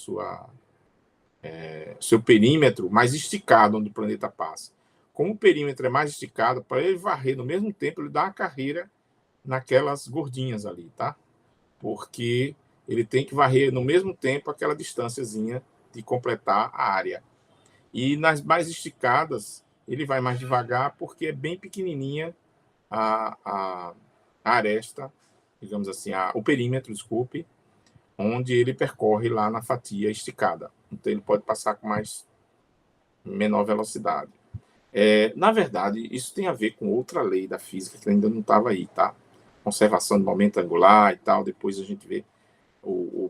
seu perímetro mais esticado onde o planeta passa. Como o perímetro é mais esticado, para ele varrer no mesmo tempo, ele dá uma carreira naquelas gordinhas ali, tá? Porque ele tem que varrer no mesmo tempo aquela distânciazinha de completar a área. E nas mais esticadas, ele vai mais devagar porque é bem pequenininha a aresta, digamos assim, o perímetro, desculpe, onde ele percorre lá na fatia esticada. Então ele pode passar com menor velocidade. Na verdade, isso tem a ver com outra lei da física que ainda não estava aí, tá? Conservação de momento angular e tal, depois a gente vê,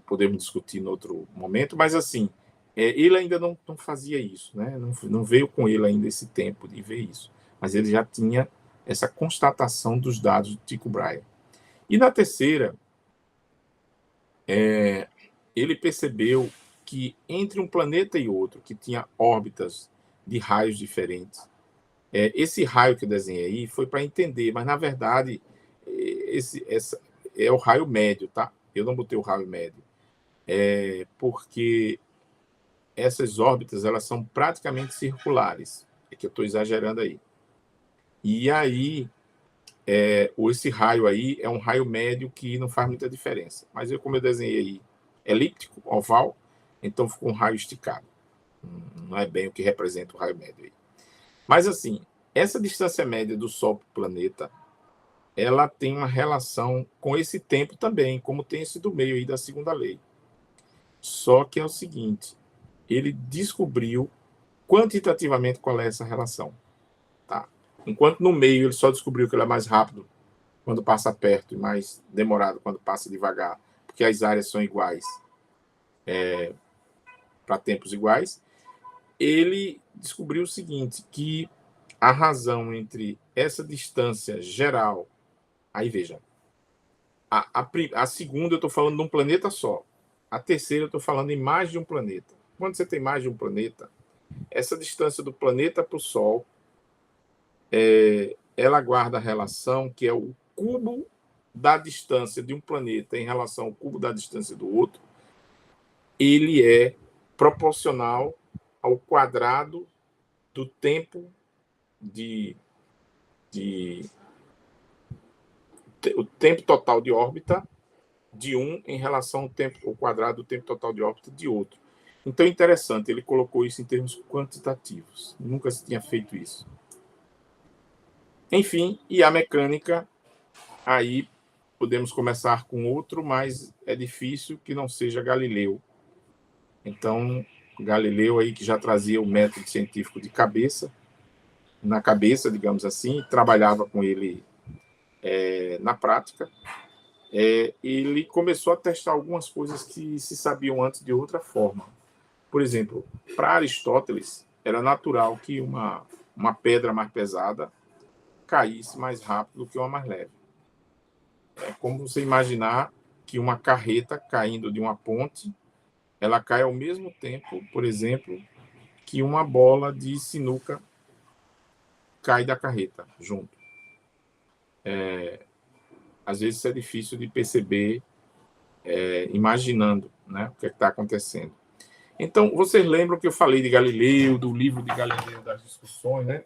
podemos discutir em outro momento, mas assim, ele ainda não fazia isso, né? Não veio com ele ainda esse tempo de ver isso, mas ele já tinha essa constatação dos dados de Tycho Brahe. E na terceira, ele percebeu que entre um planeta e outro, que tinha órbitas de raios diferentes, esse raio que eu desenhei aí foi para entender, mas na verdade essa o raio médio, tá? Eu não botei o raio médio, porque essas órbitas elas são praticamente circulares. É que eu estou exagerando aí. E aí, esse raio aí é um raio médio que não faz muita diferença. Mas como eu desenhei aí elíptico, oval, então ficou um raio esticado. Não é bem o que representa o raio médio aí. Mas assim, essa distância média do Sol para o planeta, ela tem uma relação com esse tempo também, como tem esse do meio aí da segunda lei. Só que é o seguinte, ele descobriu quantitativamente qual é essa relação. Tá? Enquanto no meio ele só descobriu que ele é mais rápido quando passa perto e mais demorado quando passa devagar, porque as áreas são iguais para tempos iguais, ele descobriu o seguinte, que a razão entre essa distância geral, aí veja, a segunda eu estou falando de um planeta só, a terceira eu estou falando em mais de um planeta. Quando você tem mais de um planeta, essa distância do planeta para o Sol, ela guarda a relação que é o cubo da distância de um planeta em relação ao cubo da distância do outro, ele é proporcional ao quadrado do tempo o tempo total de órbita de um em relação ao quadrado do tempo total de órbita de outro. Então é interessante, ele colocou isso em termos quantitativos. Nunca se tinha feito isso. Enfim, e a mecânica, aí podemos começar com outro, mas é difícil que não seja Galileu. Então, Galileu aí que já trazia o método científico de cabeça, na cabeça, digamos assim, trabalhava com ele na prática. Ele começou a testar algumas coisas que se sabiam antes de outra forma. Por exemplo, para Aristóteles, era natural que uma pedra mais pesada caísse mais rápido do que uma mais leve. É como você imaginar que uma carreta caindo de uma ponte, ela cai ao mesmo tempo, por exemplo, que uma bola de sinuca cai da carreta junto. Às vezes isso é difícil de perceber imaginando, né, o que está acontecendo. Então, vocês lembram que eu falei de Galileu, do livro de Galileu das discussões, né?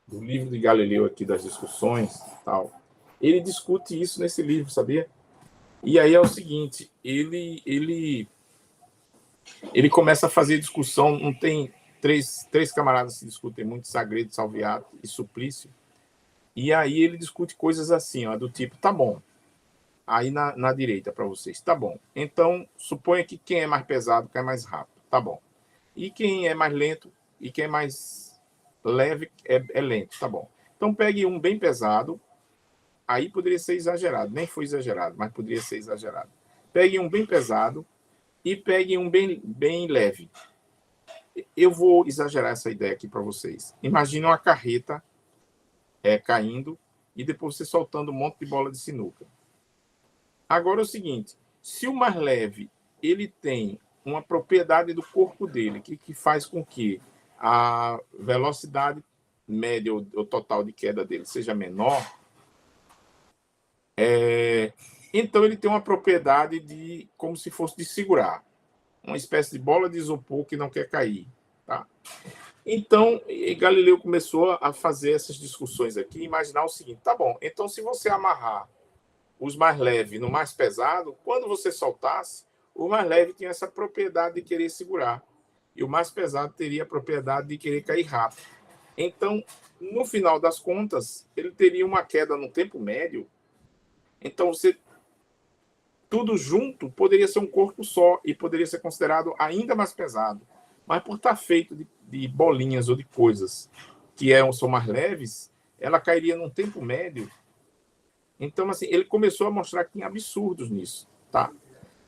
Do livro de Galileu aqui das discussões, tal. Ele discute isso nesse livro, sabia? E aí é o seguinte, ele começa a fazer discussão, não tem três camaradas que discutem muito, Sagredo, Salviato e Suplício, e aí ele discute coisas assim, ó, do tipo, tá bom, aí na direita para vocês, tá bom, então suponha que quem é mais pesado cai mais rápido, tá bom, e quem é mais lento e quem é mais leve é lento, tá bom, então pegue um bem pesado, aí poderia ser exagerado, nem foi exagerado, mas poderia ser exagerado, pegue um bem pesado e pegue um bem leve. Eu vou exagerar essa ideia aqui para vocês. Imagina uma carreta caindo e depois você soltando um monte de bola de sinuca. Agora é o seguinte, se o mais leve ele tem uma propriedade do corpo dele que faz com que a velocidade média ou total de queda dele seja menor, então ele tem uma propriedade de como se fosse de segurar, uma espécie de bola de isopor que não quer cair, tá? Então, Galileu começou a fazer essas discussões aqui, imaginar o seguinte, tá bom, então se você amarrar os mais leves no mais pesado, quando você soltasse, o mais leve tinha essa propriedade de querer segurar, e o mais pesado teria a propriedade de querer cair rápido. Então, no final das contas, ele teria uma queda no tempo médio, então tudo junto poderia ser um corpo só, e poderia ser considerado ainda mais pesado. Mas por estar feito de bolinhas ou de coisas que são mais leves, ela cairia num tempo médio. Então, assim, ele começou a mostrar que tinha absurdos nisso, tá?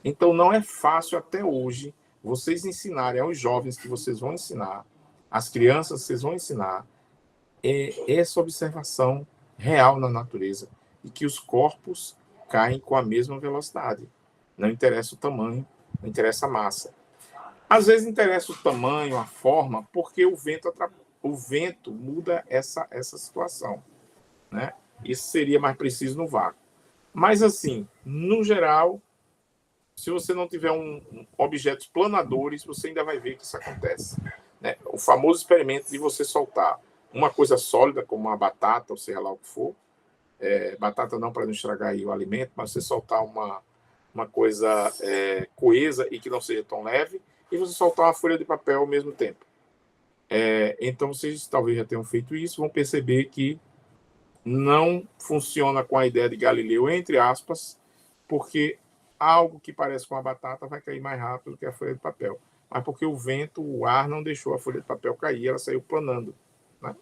Então, não é fácil até hoje vocês ensinarem aos jovens que vocês vão ensinar, às crianças que vocês vão ensinar, essa observação real na natureza, e que os corpos caem com a mesma velocidade. Não interessa o tamanho, não interessa a massa. Às vezes interessa o tamanho, a forma, porque o vento muda essa situação, né? Isso seria mais preciso no vácuo. Mas, assim, no geral, se você não tiver objetos planadores, você ainda vai ver que isso acontece, né? O famoso experimento de você soltar uma coisa sólida, como uma batata, ou seja lá o que for, batata não para não estragar aí o alimento, mas você soltar uma coisa coesa e que não seja tão leve, e você soltar uma folha de papel ao mesmo tempo. Então, vocês talvez já tenham feito isso, vão perceber que não funciona com a ideia de Galileu, entre aspas, porque algo que parece com a batata vai cair mais rápido do que a folha de papel. Mas porque o vento, o ar, não deixou a folha de papel cair, ela saiu planando, né?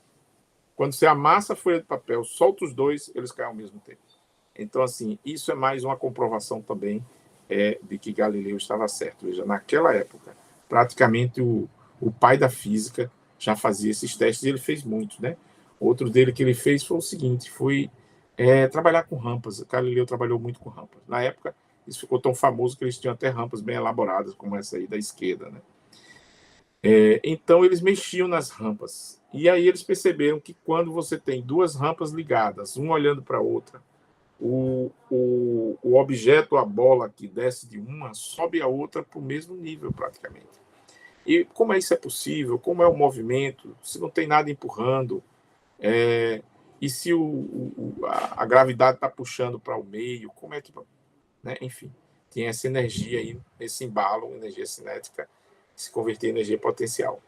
Quando você amassa a folha de papel, solta os dois, eles caem ao mesmo tempo. Então, assim, isso é mais uma comprovação também de que Galileu estava certo. Veja, naquela época, praticamente o pai da física já fazia esses testes e ele fez muitos, né? Outro dele que ele fez foi o seguinte, foi trabalhar com rampas. Galileu trabalhou muito com rampas. Na época, isso ficou tão famoso que eles tinham até rampas bem elaboradas, como essa aí da esquerda, né? Então, eles mexiam nas rampas. E aí eles perceberam que quando você tem duas rampas ligadas, uma olhando para a outra, o objeto, a bola que desce de uma, sobe a outra para o mesmo nível, praticamente. E como isso é possível? Como é o movimento? Se não tem nada empurrando? E se a gravidade está puxando para o meio? Como é que... Né? Enfim, tem essa energia aí, esse embalo, energia cinética, que se converter em energia potencial.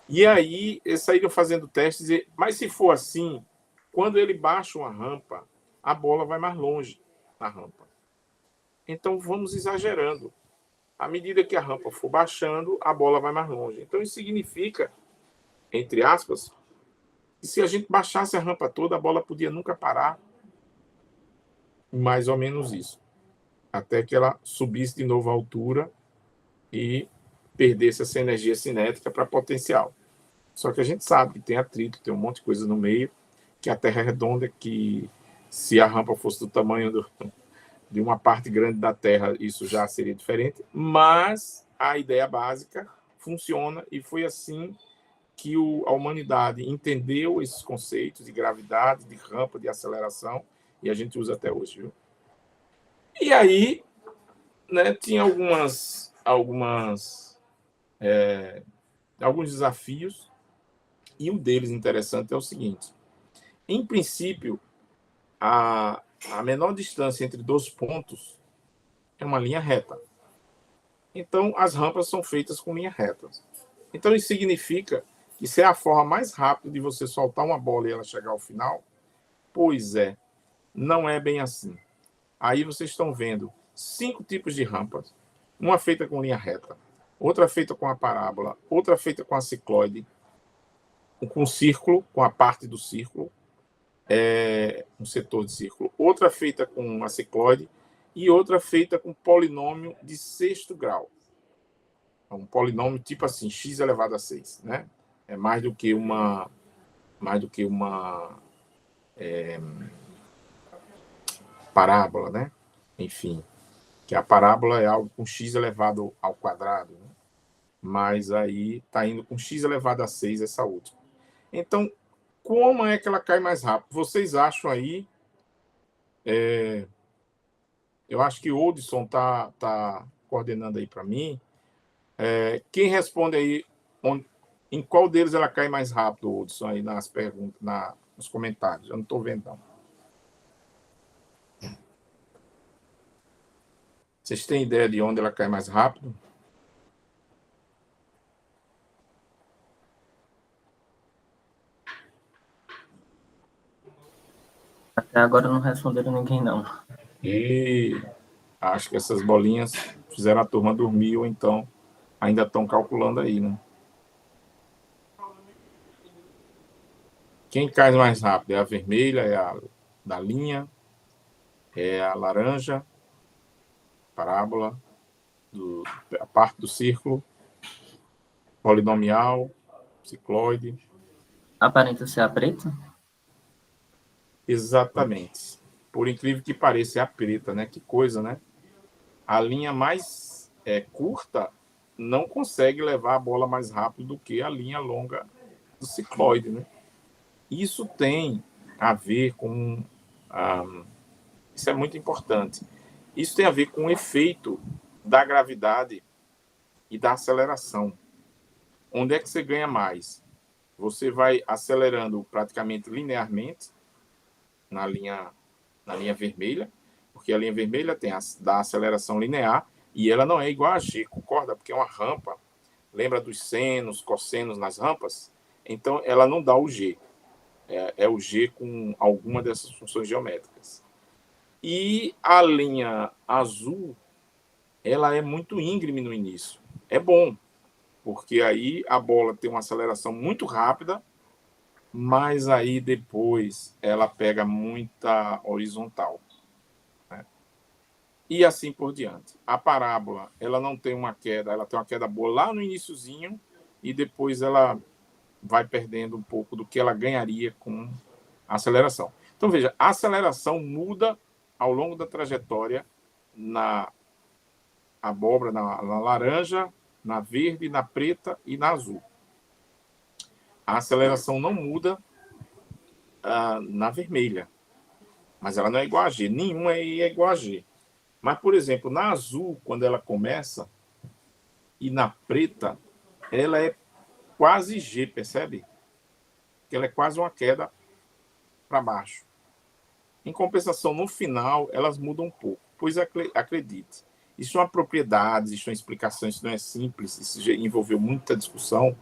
E aí, eles saíram fazendo testes, mas se for assim, quando ele baixa uma rampa, a bola vai mais longe na rampa. Então, vamos exagerando. À medida que a rampa for baixando, a bola vai mais longe. Então, isso significa, entre aspas, que se a gente baixasse a rampa toda, a bola podia nunca parar. Mais ou menos isso. Até que ela subisse de novo a altura e perdesse essa energia cinética para potencial. Só que a gente sabe que tem atrito, tem um monte de coisa no meio, que a Terra é redonda, que se a rampa fosse do tamanho de uma parte grande da Terra, isso já seria diferente, mas a ideia básica funciona e foi assim que a humanidade entendeu esses conceitos de gravidade, de rampa, de aceleração, e a gente usa até hoje, viu? E aí, né, tinha alguns desafios, e um deles interessante é o seguinte: em princípio, a menor distância entre dois pontos é uma linha reta. Então, as rampas são feitas com linha reta. Então, isso significa que se é a forma mais rápida de você soltar uma bola e ela chegar ao final, pois não é bem assim. Aí vocês estão vendo 5 tipos de rampas, uma feita com linha reta, outra feita com a parábola, outra feita com a cicloide, com o círculo, com a parte do círculo, um setor de círculo, outra feita com a cicloide e outra feita com polinômio de sexto grau. Um polinômio tipo assim, x elevado a 6, né? É mais do que uma parábola, né? Enfim, que a parábola é algo com x elevado ao quadrado, né? Mas aí está indo com x elevado a 6 essa última. Então, como é que ela cai mais rápido? Vocês acham aí? Eu acho que o Odson está coordenando aí para mim. Quem responde aí, em qual deles ela cai mais rápido, Odson, aí nas perguntas, nos comentários? Eu não estou vendo, não. Vocês têm ideia de onde ela cai mais rápido? Até agora não responderam ninguém, não. E acho que essas bolinhas fizeram a turma dormir, ou então ainda estão calculando aí, né? Quem cai mais rápido? É a vermelha, é a da linha, é a laranja, parábola, a parte do círculo, polinomial, cicloide. Aparenta ser a preta? Exatamente. Por incrível que pareça, é a preta, né? Que coisa, né? A linha mais curta não consegue levar a bola mais rápido do que a linha longa do cicloide, né? Isso tem a ver com... isso é muito importante. Isso tem a ver com o efeito da gravidade e da aceleração. Onde é que você ganha mais? Você vai acelerando praticamente linearmente na linha vermelha, porque a linha vermelha tem da aceleração linear e ela não é igual a G, concorda? Porque é uma rampa. Lembra dos senos, cossenos nas rampas? Então, ela não dá o G. É o G com alguma dessas funções geométricas. E a linha azul, ela é muito íngreme no início. É bom, porque aí a bola tem uma aceleração muito rápida, mas aí depois ela pega muita horizontal, né? E assim por diante. A parábola, ela não tem uma queda, ela tem uma queda boa lá no iniciozinho e depois ela vai perdendo um pouco do que ela ganharia com a aceleração. Então, veja, a aceleração muda ao longo da trajetória na abóbora, na laranja, na verde, na preta e na azul. A aceleração não muda na vermelha, mas ela não é igual a G. Nenhuma é igual a G. Mas, por exemplo, na azul, quando ela começa, e na preta, ela é quase G, percebe? Que ela é quase uma queda para baixo. Em compensação, no final, elas mudam um pouco. Pois acredite, isso é uma propriedade, isso é uma explicação, isso não é simples, isso já envolveu muita discussão,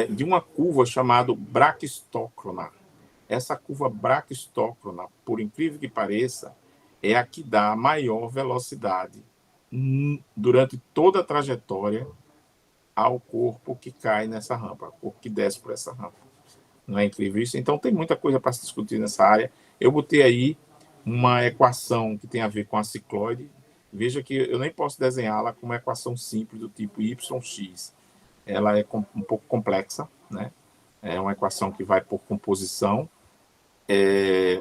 de uma curva chamada braquistócrona. Essa curva braquistócrona, por incrível que pareça, é a que dá a maior velocidade durante toda a trajetória ao corpo que cai nessa rampa, ao corpo que desce por essa rampa. Não é incrível isso? Então tem muita coisa para se discutir nessa área. Eu botei aí uma equação que tem a ver com a cicloide. Veja que eu nem posso desenhá-la como uma equação simples do tipo YX. Ela é um pouco complexa, né? É uma equação que vai por composição.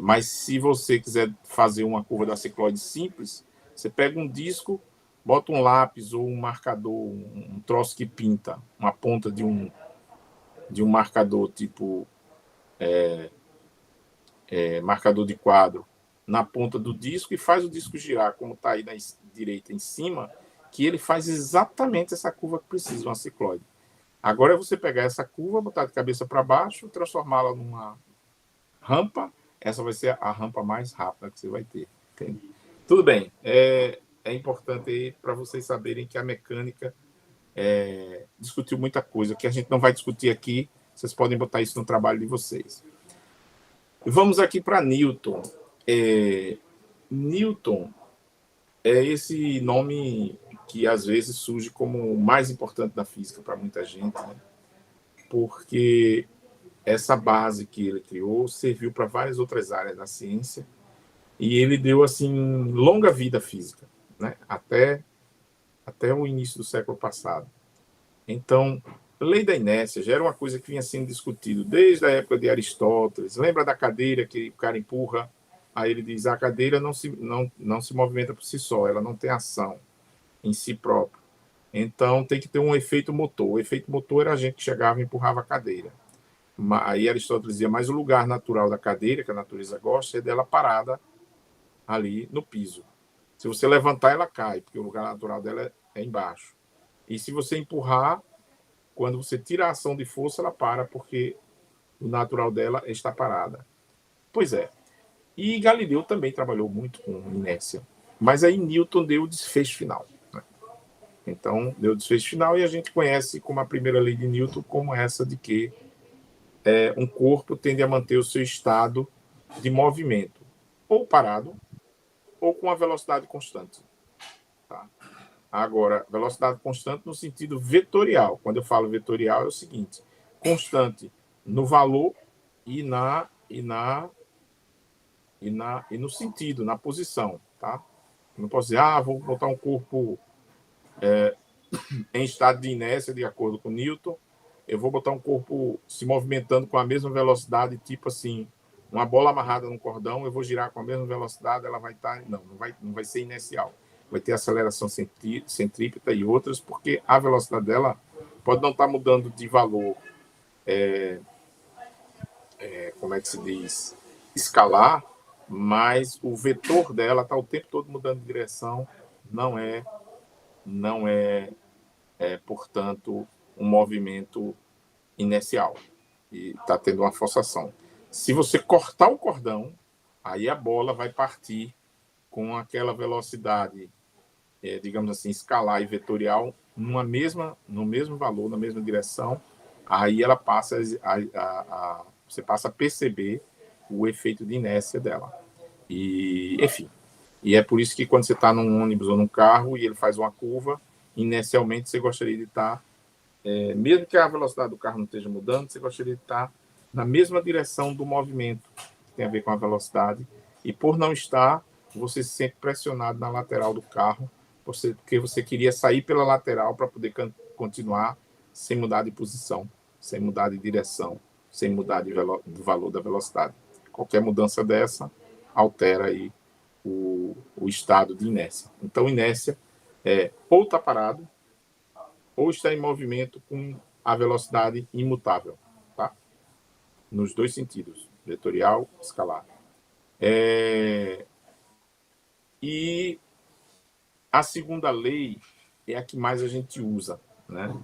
Mas se você quiser fazer uma curva da cicloide simples, você pega um disco, bota um lápis ou um marcador, um troço que pinta, uma ponta de um marcador tipo marcador de quadro na ponta do disco e faz o disco girar, como está aí na direita em cima, que ele faz exatamente essa curva que precisa, uma cicloide. Agora é você pegar essa curva, botar de cabeça para baixo, transformá-la numa rampa. Essa vai ser a rampa mais rápida que você vai ter. Entende? Tudo bem. É importante para vocês saberem que a mecânica discutiu muita coisa, que a gente não vai discutir aqui. Vocês podem botar isso no trabalho de vocês. Vamos aqui para Newton. Newton é esse nome que às vezes surge como o mais importante da física para muita gente, né? Porque essa base que ele criou serviu para várias outras áreas da ciência e ele deu assim longa vida física, né? Até o início do século passado. Então, lei da inércia já era uma coisa que vinha sendo discutido desde a época de Aristóteles. Lembra da cadeira que o cara empurra? Aí ele diz, a cadeira não se movimenta por si só, ela não tem ação em si própria. Então, tem que ter um efeito motor. O efeito motor era a gente que chegava e empurrava a cadeira. Aí Aristóteles dizia, mas o lugar natural da cadeira, que a natureza gosta, é dela parada ali no piso. Se você levantar, ela cai, porque o lugar natural dela é embaixo. E se você empurrar, quando você tira a ação de força, ela para, porque o natural dela está parada. Pois é. E Galileu também trabalhou muito com inércia. Mas aí Newton deu o desfecho final, né? Então, deu o desfecho final e a gente conhece como a primeira lei de Newton como essa de que um corpo tende a manter o seu estado de movimento ou parado ou com a velocidade constante. Tá? Agora, velocidade constante no sentido vetorial. Quando eu falo vetorial, é o seguinte: constante no valor e no sentido, na posição. Tá? Eu não posso dizer, vou botar um corpo em estado de inércia, de acordo com Newton. Eu vou botar um corpo se movimentando com a mesma velocidade, tipo assim, uma bola amarrada num cordão, eu vou girar com a mesma velocidade, ela vai estar... Não vai ser inercial. Vai ter aceleração centrípeta e outras, porque a velocidade dela pode não estar mudando de valor, como é que se diz, escalar, mas o vetor dela está o tempo todo mudando de direção, não é não é, portanto, um movimento inercial e está tendo uma forçação. Se você cortar o cordão, aí a bola vai partir com aquela velocidade, digamos assim, escalar e vetorial no mesmo valor, na mesma direção. Aí ela passa você passa a perceber o efeito de inércia dela. E, enfim, e é por isso que quando você está num ônibus ou num carro e ele faz uma curva, inercialmente você gostaria de estar, mesmo que a velocidade do carro não esteja mudando, você gostaria de estar na mesma direção do movimento, que tem a ver com a velocidade, e por não estar, você se sente pressionado na lateral do carro, porque você queria sair pela lateral para poder continuar sem mudar de posição, sem mudar de direção, sem mudar do valor da velocidade. Qualquer mudança dessa altera aí o estado de inércia. Então, inércia é ou está parado, ou está em movimento com a velocidade imutável, tá? Nos dois sentidos, vetorial, escalar. E a segunda lei é a que mais a gente usa, né?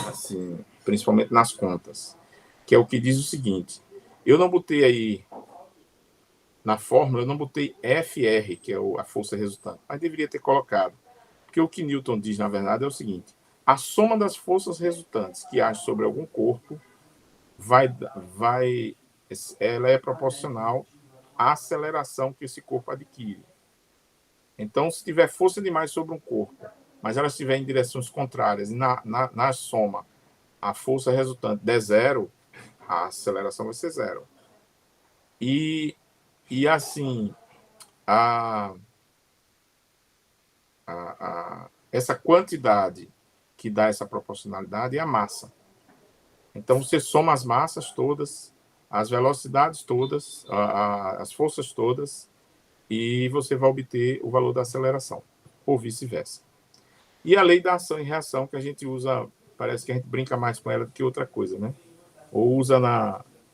Assim, principalmente nas contas, que é o que diz o seguinte: eu não botei aí na fórmula, eu não botei FR, que é a força resultante, mas deveria ter colocado. Porque o que Newton diz, na verdade, é o seguinte: a soma das forças resultantes que agem sobre algum corpo ela é proporcional à aceleração que esse corpo adquire. Então, se tiver força demais sobre um corpo, mas ela estiver em direções contrárias, e na soma a força resultante der zero, a aceleração vai ser zero. E assim, essa quantidade que dá essa proporcionalidade é a massa. Então, você soma as massas todas, as velocidades todas, as forças todas, e você vai obter o valor da aceleração, ou vice-versa. E a lei da ação e reação, que a gente usa, parece que a gente brinca mais com ela do que outra coisa, né? Ou usa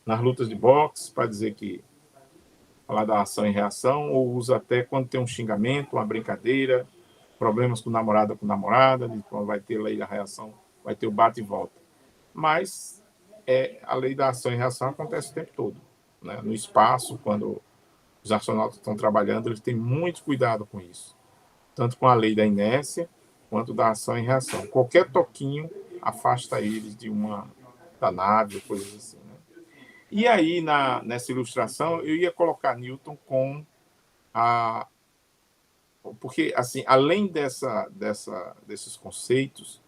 nas lutas de boxe para dizer que falar da ação e reação, ou usa até quando tem um xingamento, uma brincadeira, problemas com namorada, vai ter lei da reação, vai ter o bate e volta. Mas a lei da ação e reação acontece o tempo todo, né? No espaço, quando os astronautas estão trabalhando, eles têm muito cuidado com isso, tanto com a lei da inércia quanto da ação e reação. Qualquer toquinho afasta eles da nave, coisas assim, né? E aí, nessa ilustração, eu ia colocar Newton com porque, assim, além desses conceitos,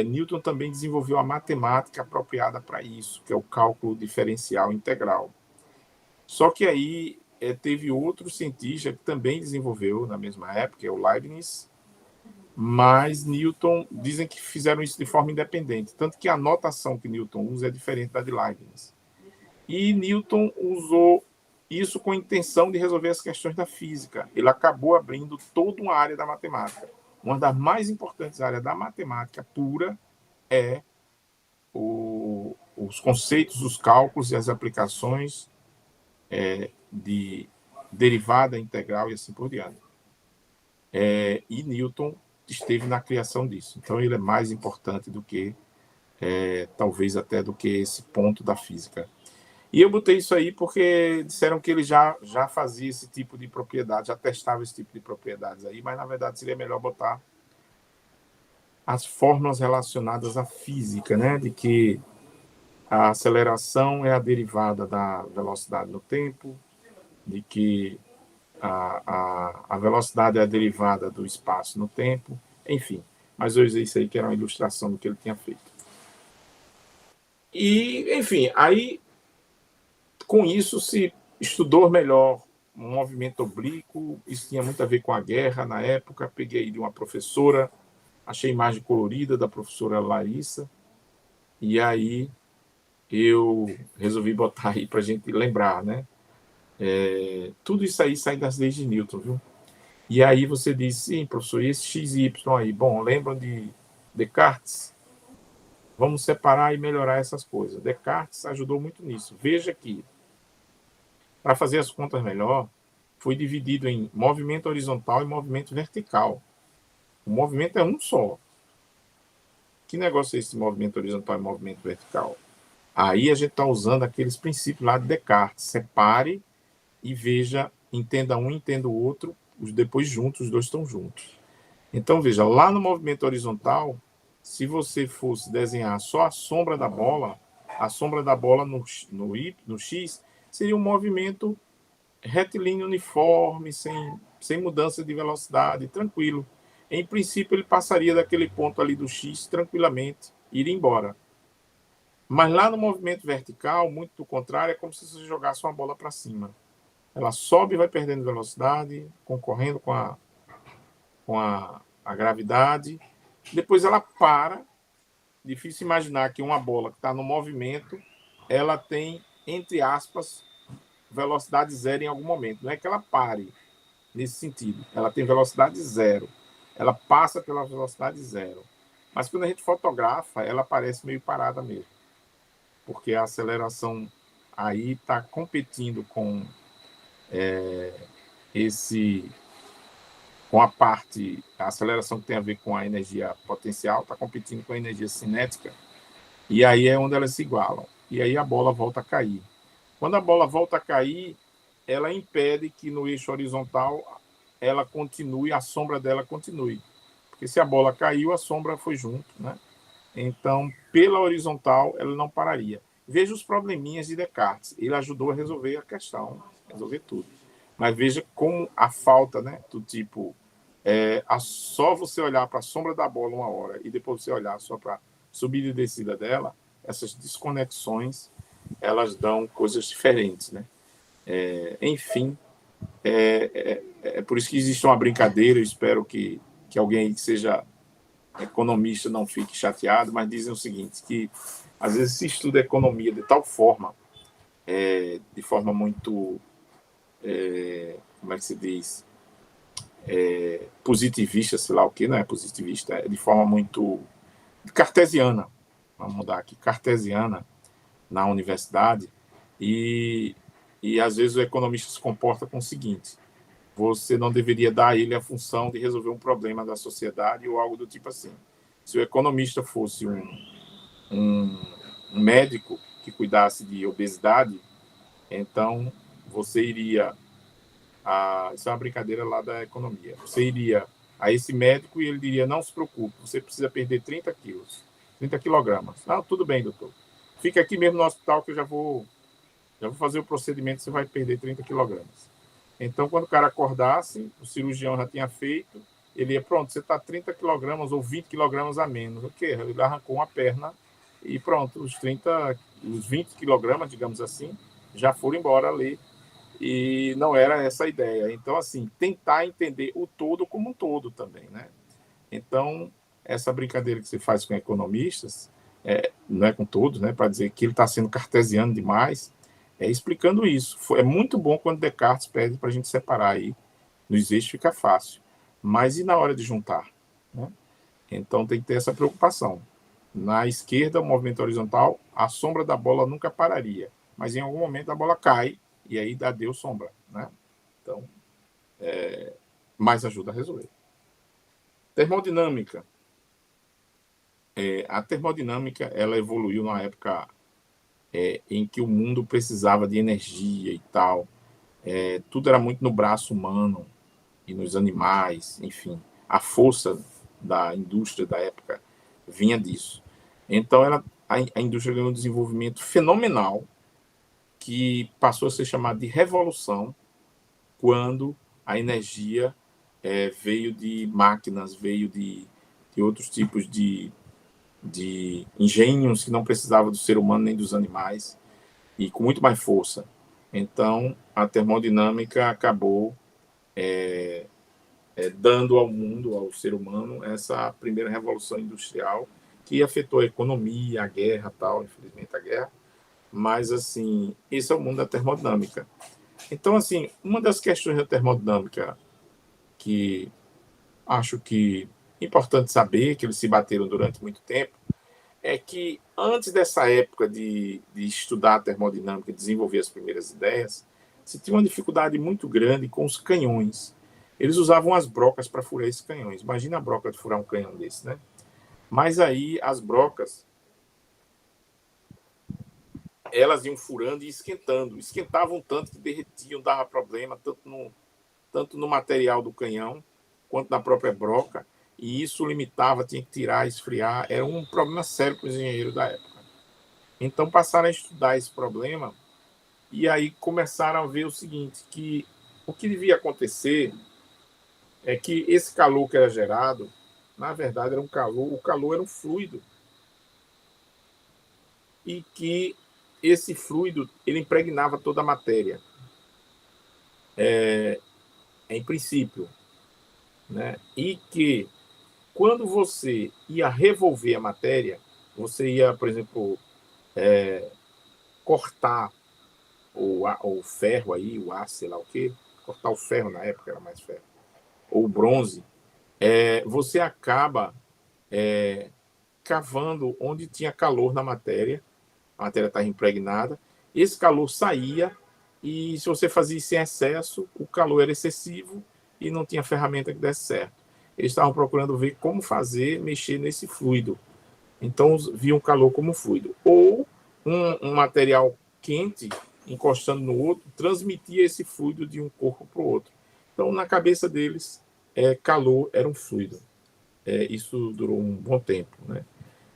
Newton também desenvolveu a matemática apropriada para isso, que é o cálculo diferencial integral. Só que aí teve outro cientista que também desenvolveu na mesma época, é o Leibniz, mas Newton, dizem que fizeram isso de forma independente, tanto que a notação que Newton usa é diferente da de Leibniz. E Newton usou isso com a intenção de resolver as questões da física. Ele acabou abrindo toda uma área da matemática. Uma das mais importantes áreas da matemática pura é os conceitos, os cálculos e as aplicações de derivada integral e assim por diante. E Newton esteve na criação disso. Então, ele é mais importante do que, talvez até do que esse ponto da física. E eu botei isso aí porque disseram que ele já fazia esse tipo de propriedade, já testava esse tipo de propriedades aí, mas na verdade seria melhor botar as fórmulas relacionadas à física, né? De que a aceleração é a derivada da velocidade no tempo, de que a velocidade é a derivada do espaço no tempo, enfim. Mas eu usei isso aí que era uma ilustração do que ele tinha feito. E, enfim, aí com isso se estudou melhor um movimento oblíquo, isso tinha muito a ver com a guerra na época. Peguei de uma professora, achei imagem colorida da professora Larissa, e aí eu resolvi botar aí para a gente lembrar, né? Tudo isso aí sai das leis de Newton, viu? E aí você diz, sim, professor, e esse x e y aí? Bom, lembram de Descartes? Vamos separar e melhorar essas coisas. Descartes ajudou muito nisso. Veja que, para fazer as contas melhor, foi dividido em movimento horizontal e movimento vertical. O movimento é um só. Que negócio é esse movimento horizontal e movimento vertical? Aí a gente está usando aqueles princípios lá de Descartes. Separe e veja, entenda um, entenda o outro, depois juntos, os dois estão juntos. Então, veja, lá no movimento horizontal, se você fosse desenhar só a sombra da bola no X seria um movimento retilíneo uniforme, sem mudança de velocidade, tranquilo. Em princípio, ele passaria daquele ponto ali do X tranquilamente, iria embora. Mas lá no movimento vertical, muito do contrário, é como se você jogasse uma bola para cima. Ela sobe e vai perdendo velocidade, concorrendo com a gravidade. Depois ela para. Difícil imaginar que uma bola que está no movimento, ela tem, entre aspas, velocidade zero em algum momento. Não é que ela pare nesse sentido. Ela tem velocidade zero. Ela passa pela velocidade zero. Mas quando a gente fotografa, ela parece meio parada mesmo. Porque a aceleração aí está competindo com com a aceleração que tem a ver com a energia potencial, está competindo com a energia cinética, e aí é onde elas se igualam. E aí a bola volta a cair. Quando a bola volta a cair, ela impede que no eixo horizontal ela continue, a sombra dela continue. Porque se a bola caiu, a sombra foi junto, né? Então, pela horizontal, ela não pararia. Veja os probleminhas de Descartes. Ele ajudou a resolver a questão, resolver tudo. Mas veja como a falta, né, do tipo, só você olhar para a sombra da bola uma hora e depois você olhar só para a subida e descida dela, essas desconexões, elas dão coisas diferentes, né? Enfim, é por isso que existe uma brincadeira, eu espero que alguém que seja economista não fique chateado, mas dizem o seguinte, que às vezes se estuda economia de tal forma, de forma muito, como é que se diz, positivista, sei lá o que, não é positivista, é de forma muito cartesiana, vamos mudar aqui, cartesiana, na universidade, e, e às vezes o economista se comporta com o seguinte, você não deveria dar a ele a função de resolver um problema da sociedade ou algo do tipo assim. Se o economista fosse um médico que cuidasse de obesidade, então você iria isso é uma brincadeira lá da economia. Você iria a esse médico e ele diria, não se preocupe, você precisa perder 30 quilos, 30 quilogramas. Não, tudo bem, doutor. Fica aqui mesmo no hospital que eu já vou fazer o procedimento, você vai perder 30 quilogramas. Então, quando o cara acordasse, o cirurgião já tinha feito, ele ia, pronto, você está 30 quilogramas ou 20 quilogramas a menos. O quê? Ele arrancou uma perna e pronto, os 20 quilogramas, digamos assim, já foram embora ali. E não era essa a ideia. Então, assim, tentar entender o todo como um todo também, né? Então, essa brincadeira que você faz com economistas, não é com todos, né? Para dizer que ele está sendo cartesiano demais, explicando isso. É muito bom quando Descartes pede para a gente separar aí. Nos eixos fica fácil. Mas e na hora de juntar? Né? Então tem que ter essa preocupação. Na esquerda, o movimento horizontal, a sombra da bola nunca pararia. Mas em algum momento a bola cai e aí deu sombra. Né? Então, mais ajuda a resolver. Termodinâmica. A termodinâmica ela evoluiu na época em que o mundo precisava de energia e tal. Tudo era muito no braço humano e nos animais, enfim. A força da indústria da época vinha disso. Então, a indústria ganhou um desenvolvimento fenomenal que passou a ser chamado de revolução quando a energia veio de máquinas, veio de outros tipos de engenhos que não precisavam do ser humano nem dos animais e com muito mais força. Então, a termodinâmica acabou dando ao mundo, ao ser humano, essa primeira revolução industrial que afetou a economia, a guerra, tal, infelizmente a guerra. Mas, assim, esse é o mundo da termodinâmica. Então, assim, uma das questões da termodinâmica que acho que é importante saber, que eles se bateram durante muito tempo, é que antes dessa época de estudar a termodinâmica e desenvolver as primeiras ideias, se tinha uma dificuldade muito grande com os canhões. Eles usavam as brocas para furar esses canhões. Imagina a broca de furar um canhão desse, né? Mas aí as brocas, elas iam furando e esquentando. Esquentavam tanto que derretiam, dava problema, tanto no material do canhão, quanto na própria broca. E isso limitava, tinha que tirar, esfriar. Era um problema sério para os engenheiros da época. Então passaram a estudar esse problema e aí começaram a ver o seguinte, que o que devia acontecer é que esse calor que era gerado, na verdade, era um calor, o calor era um fluido. E que esse fluido, ele impregnava toda a matéria. Em princípio. Né? E que, quando você ia revolver a matéria, você ia, por exemplo, cortar o ferro aí, o aço, sei lá o quê, cortar o ferro na época, era mais ferro, ou o bronze, você acaba cavando onde tinha calor na matéria, a matéria estava impregnada, esse calor saía, e se você fazia isso em excesso, o calor era excessivo e não tinha ferramenta que desse certo. Eles estavam procurando ver como fazer, mexer nesse fluido. Então, viam o calor como fluido. Ou um material quente encostando no outro, transmitia esse fluido de um corpo para o outro. Então, na cabeça deles, calor era um fluido. Isso durou um bom tempo, né?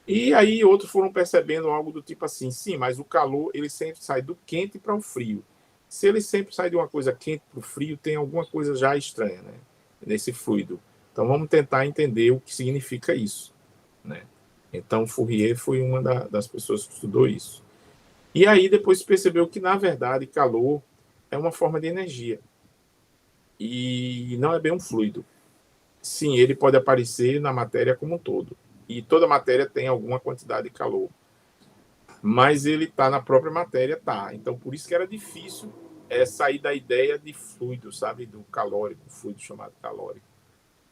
E aí outros foram percebendo algo do tipo assim, sim, mas o calor ele sempre sai do quente para o frio. Se ele sempre sai de uma coisa quente para o frio, tem alguma coisa já estranha, né? Nesse fluido. Então vamos tentar entender o que significa isso, né? Então Fourier foi uma das pessoas que estudou isso. E aí depois percebeu que na verdade calor é uma forma de energia e não é bem um fluido. Sim, ele pode aparecer na matéria como um todo. E toda matéria tem alguma quantidade de calor. Mas ele está na própria matéria, tá. Então, por isso que era difícil sair da ideia de fluido, sabe? Do calórico, fluido chamado calórico.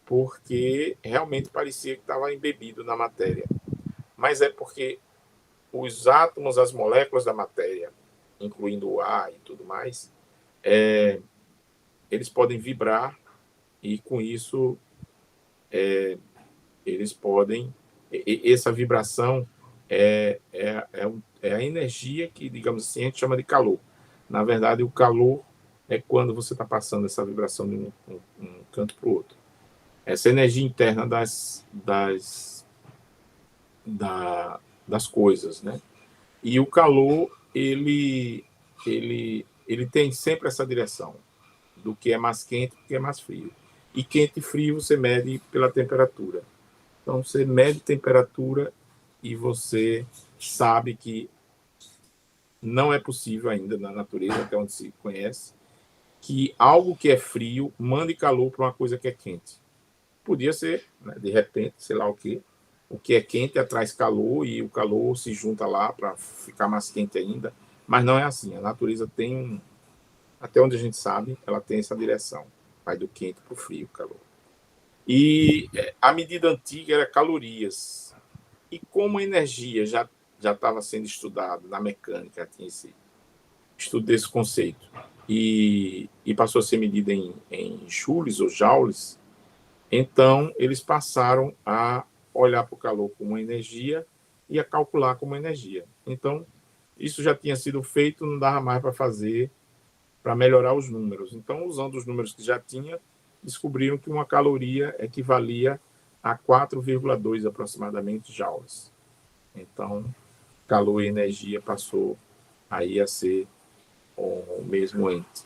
Porque realmente parecia que estava embebido na matéria. Mas é porque os átomos, as moléculas da matéria, incluindo o ar e tudo mais, eles podem vibrar e, com isso, eles podem... Essa vibração é a energia que, digamos assim, a gente chama de calor. Na verdade, o calor é quando você está passando essa vibração de um canto para o outro. Essa energia interna das coisas, né? E o calor, ele tem sempre essa direção do que é mais quente e do que é mais frio. E quente e frio você mede pela temperatura. Então, você mede temperatura e você sabe que não é possível ainda na natureza, até onde se conhece, que algo que é frio mande calor para uma coisa que é quente. Podia ser, né, de repente, sei lá o que é quente atrai calor e o calor se junta lá para ficar mais quente ainda, mas não é assim. A natureza tem, até onde a gente sabe, ela tem essa direção, vai do quente para o frio, calor. E a medida antiga era calorias. E como a energia já estava sendo estudada na mecânica, tinha esse estudo desse conceito, e passou a ser medida em joules ou joules, então eles passaram a olhar para o calor como uma energia e a calcular como energia. Então, isso já tinha sido feito, não dava mais para fazer, para melhorar os números. Então, usando os números que já tinha, descobriram que uma caloria equivalia a 4,2 aproximadamente joules. Então, calor e energia passou aí a ser o mesmo ente.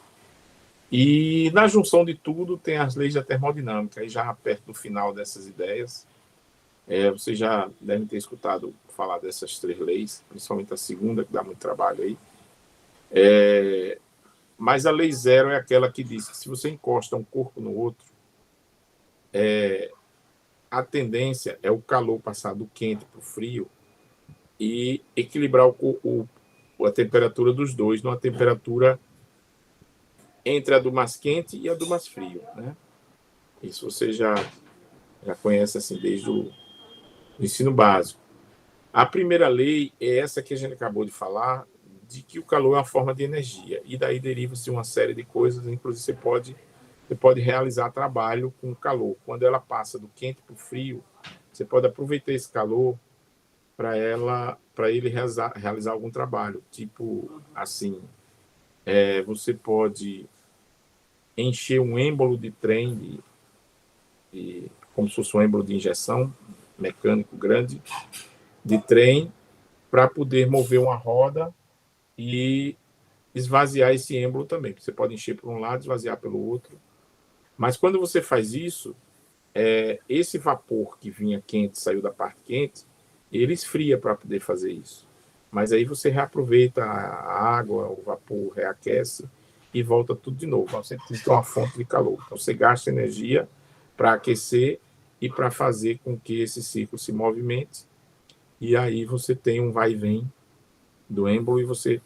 E na junção de tudo tem as leis da termodinâmica, aí já perto do final dessas ideias. Vocês já devem ter escutado falar dessas três leis, principalmente a segunda, que dá muito trabalho aí. Mas a lei zero é aquela que diz que se você encosta um corpo no outro, a tendência é o calor passar do quente para o frio e equilibrar a temperatura dos dois numa temperatura entre a do mais quente e a do mais frio, né? Isso você já conhece assim desde o ensino básico. A primeira lei é essa que a gente acabou de falar, de que o calor é uma forma de energia, e daí deriva-se uma série de coisas, inclusive você pode você pode realizar trabalho com calor. Quando ela passa do quente para o frio, você pode aproveitar esse calor para ele realizar algum trabalho. Tipo, assim, você pode encher um êmbolo de trem, como se fosse um êmbolo de injeção mecânico grande, de trem, para poder mover uma roda e esvaziar esse êmbolo também. Você pode encher por um lado, esvaziar pelo outro. Mas quando você faz isso, esse vapor que vinha quente, saiu da parte quente, ele esfria para poder fazer isso. Mas aí você reaproveita a água, o vapor reaquece e volta tudo de novo. Então, você precisa ter uma fonte de calor. Então, você gasta energia para aquecer e para fazer com que esse ciclo se movimente. E aí você tem um vai e vem do êmbolo e você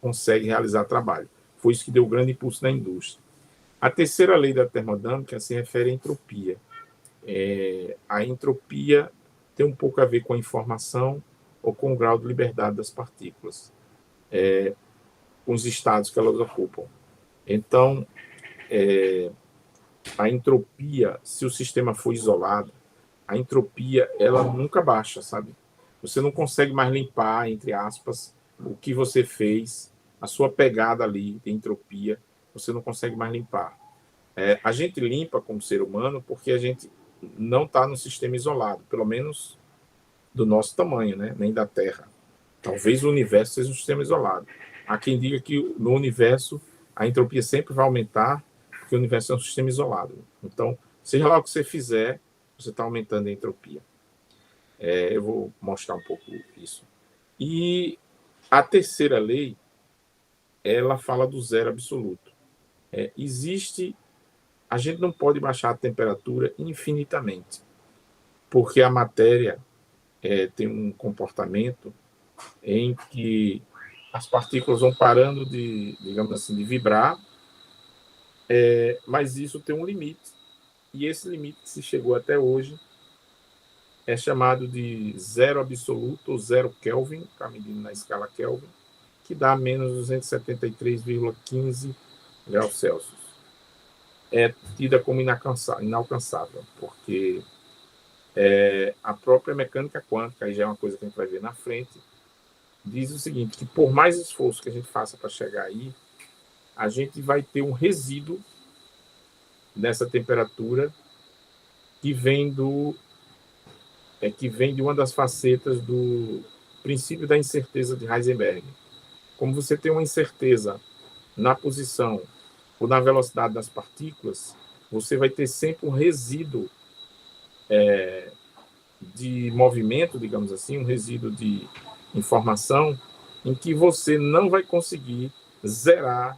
consegue realizar trabalho. Foi isso que deu grande impulso na indústria. A terceira lei da termodinâmica se refere à entropia. A entropia tem um pouco a ver com a informação ou com o grau de liberdade das partículas, com os estados que elas ocupam. Então, a entropia, se o sistema for isolado, a entropia ela nunca baixa, sabe? Você não consegue mais limpar, entre aspas, o que você fez, a sua pegada ali de entropia, você não consegue mais limpar. A gente limpa como ser humano porque a gente não está no sistema isolado, pelo menos do nosso tamanho, né? Nem da Terra. Talvez o universo seja um sistema isolado. Há quem diga que no universo a entropia sempre vai aumentar, porque o universo é um sistema isolado. Então, seja lá o que você fizer, você está aumentando a entropia. Eu vou mostrar um pouco isso. E a terceira lei, ela fala do zero absoluto. A gente não pode baixar a temperatura infinitamente, porque a matéria tem um comportamento em que as partículas vão parando de, digamos assim, de vibrar, mas isso tem um limite. E esse limite que se chegou até hoje é chamado de zero absoluto, ou zero Kelvin, está medindo na escala Kelvin, que dá menos 273,15 graus Celsius. É tida como inalcançável, porque a própria mecânica quântica, aí já é uma coisa que a gente vai ver na frente, diz o seguinte, que por mais esforço que a gente faça para chegar aí, a gente vai ter um resíduo nessa temperatura que vem de uma das facetas do princípio da incerteza de Heisenberg. Como você tem uma incerteza na posição ou na velocidade das partículas, você vai ter sempre um resíduo de movimento, digamos assim, um resíduo de informação em que você não vai conseguir zerar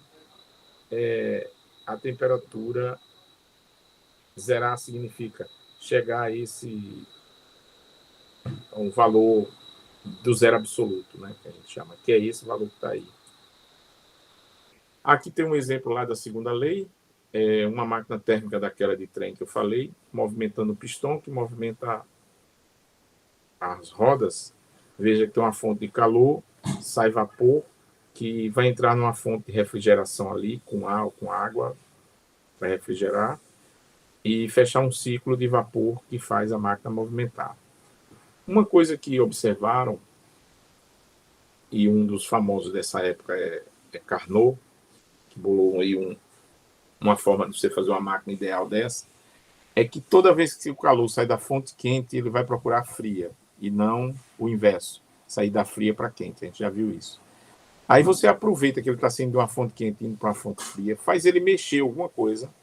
a temperatura. Zerar significa chegar a um valor do zero absoluto, né, que a gente chama, que é esse valor que está aí. Aqui tem um exemplo lá da segunda lei, uma máquina térmica daquela de trem que eu falei, movimentando o pistão, que movimenta as rodas. Veja que tem uma fonte de calor, sai vapor, que vai entrar numa fonte de refrigeração ali, com ar ou com água, para refrigerar, e fechar um ciclo de vapor que faz a máquina movimentar. Uma coisa que observaram, e um dos famosos dessa época é Carnot, que bolou aí uma forma de você fazer uma máquina ideal dessa, é que toda vez que o calor sai da fonte quente, ele vai procurar fria, e não o inverso, sair da fria para quente. A gente já viu isso. Aí você aproveita que ele está saindo de uma fonte quente indo para uma fonte fria, faz ele mexer alguma coisa,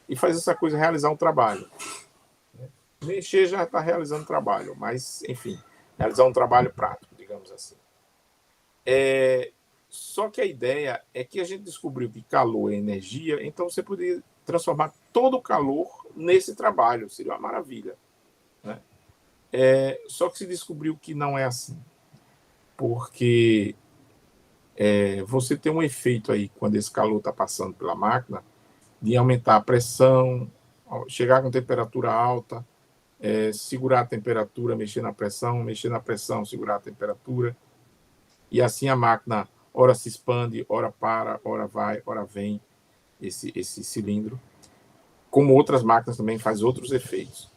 e faz essa coisa realizar um trabalho. Mexer já está realizando trabalho, mas, enfim, realizar um trabalho prático, digamos assim. Só que a ideia é que a gente descobriu que calor é energia, então você poderia transformar todo o calor nesse trabalho, seria uma maravilha, né? Só que se descobriu que não é assim, porque você tem um efeito aí, quando esse calor está passando pela máquina, de aumentar a pressão, chegar com temperatura alta, segurar a temperatura, mexer na pressão, segurar a temperatura, e assim a máquina ora se expande, ora para, ora vai, ora vem, esse cilindro. como outras máquinas também faz outros efeitos.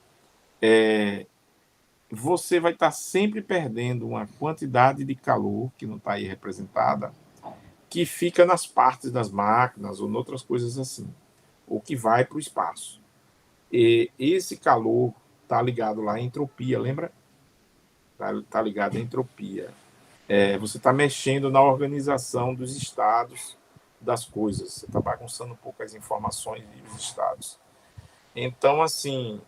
Você vai estar sempre perdendo uma quantidade de calor, que não está aí representada, que fica nas partes das máquinas ou em outras coisas assim, ou que vai para o espaço. E esse calor está ligado lá à entropia, lembra? Está ligado à entropia. Você está mexendo na organização dos estados das coisas. Você está bagunçando um pouco as informações e os estados. Então, assim,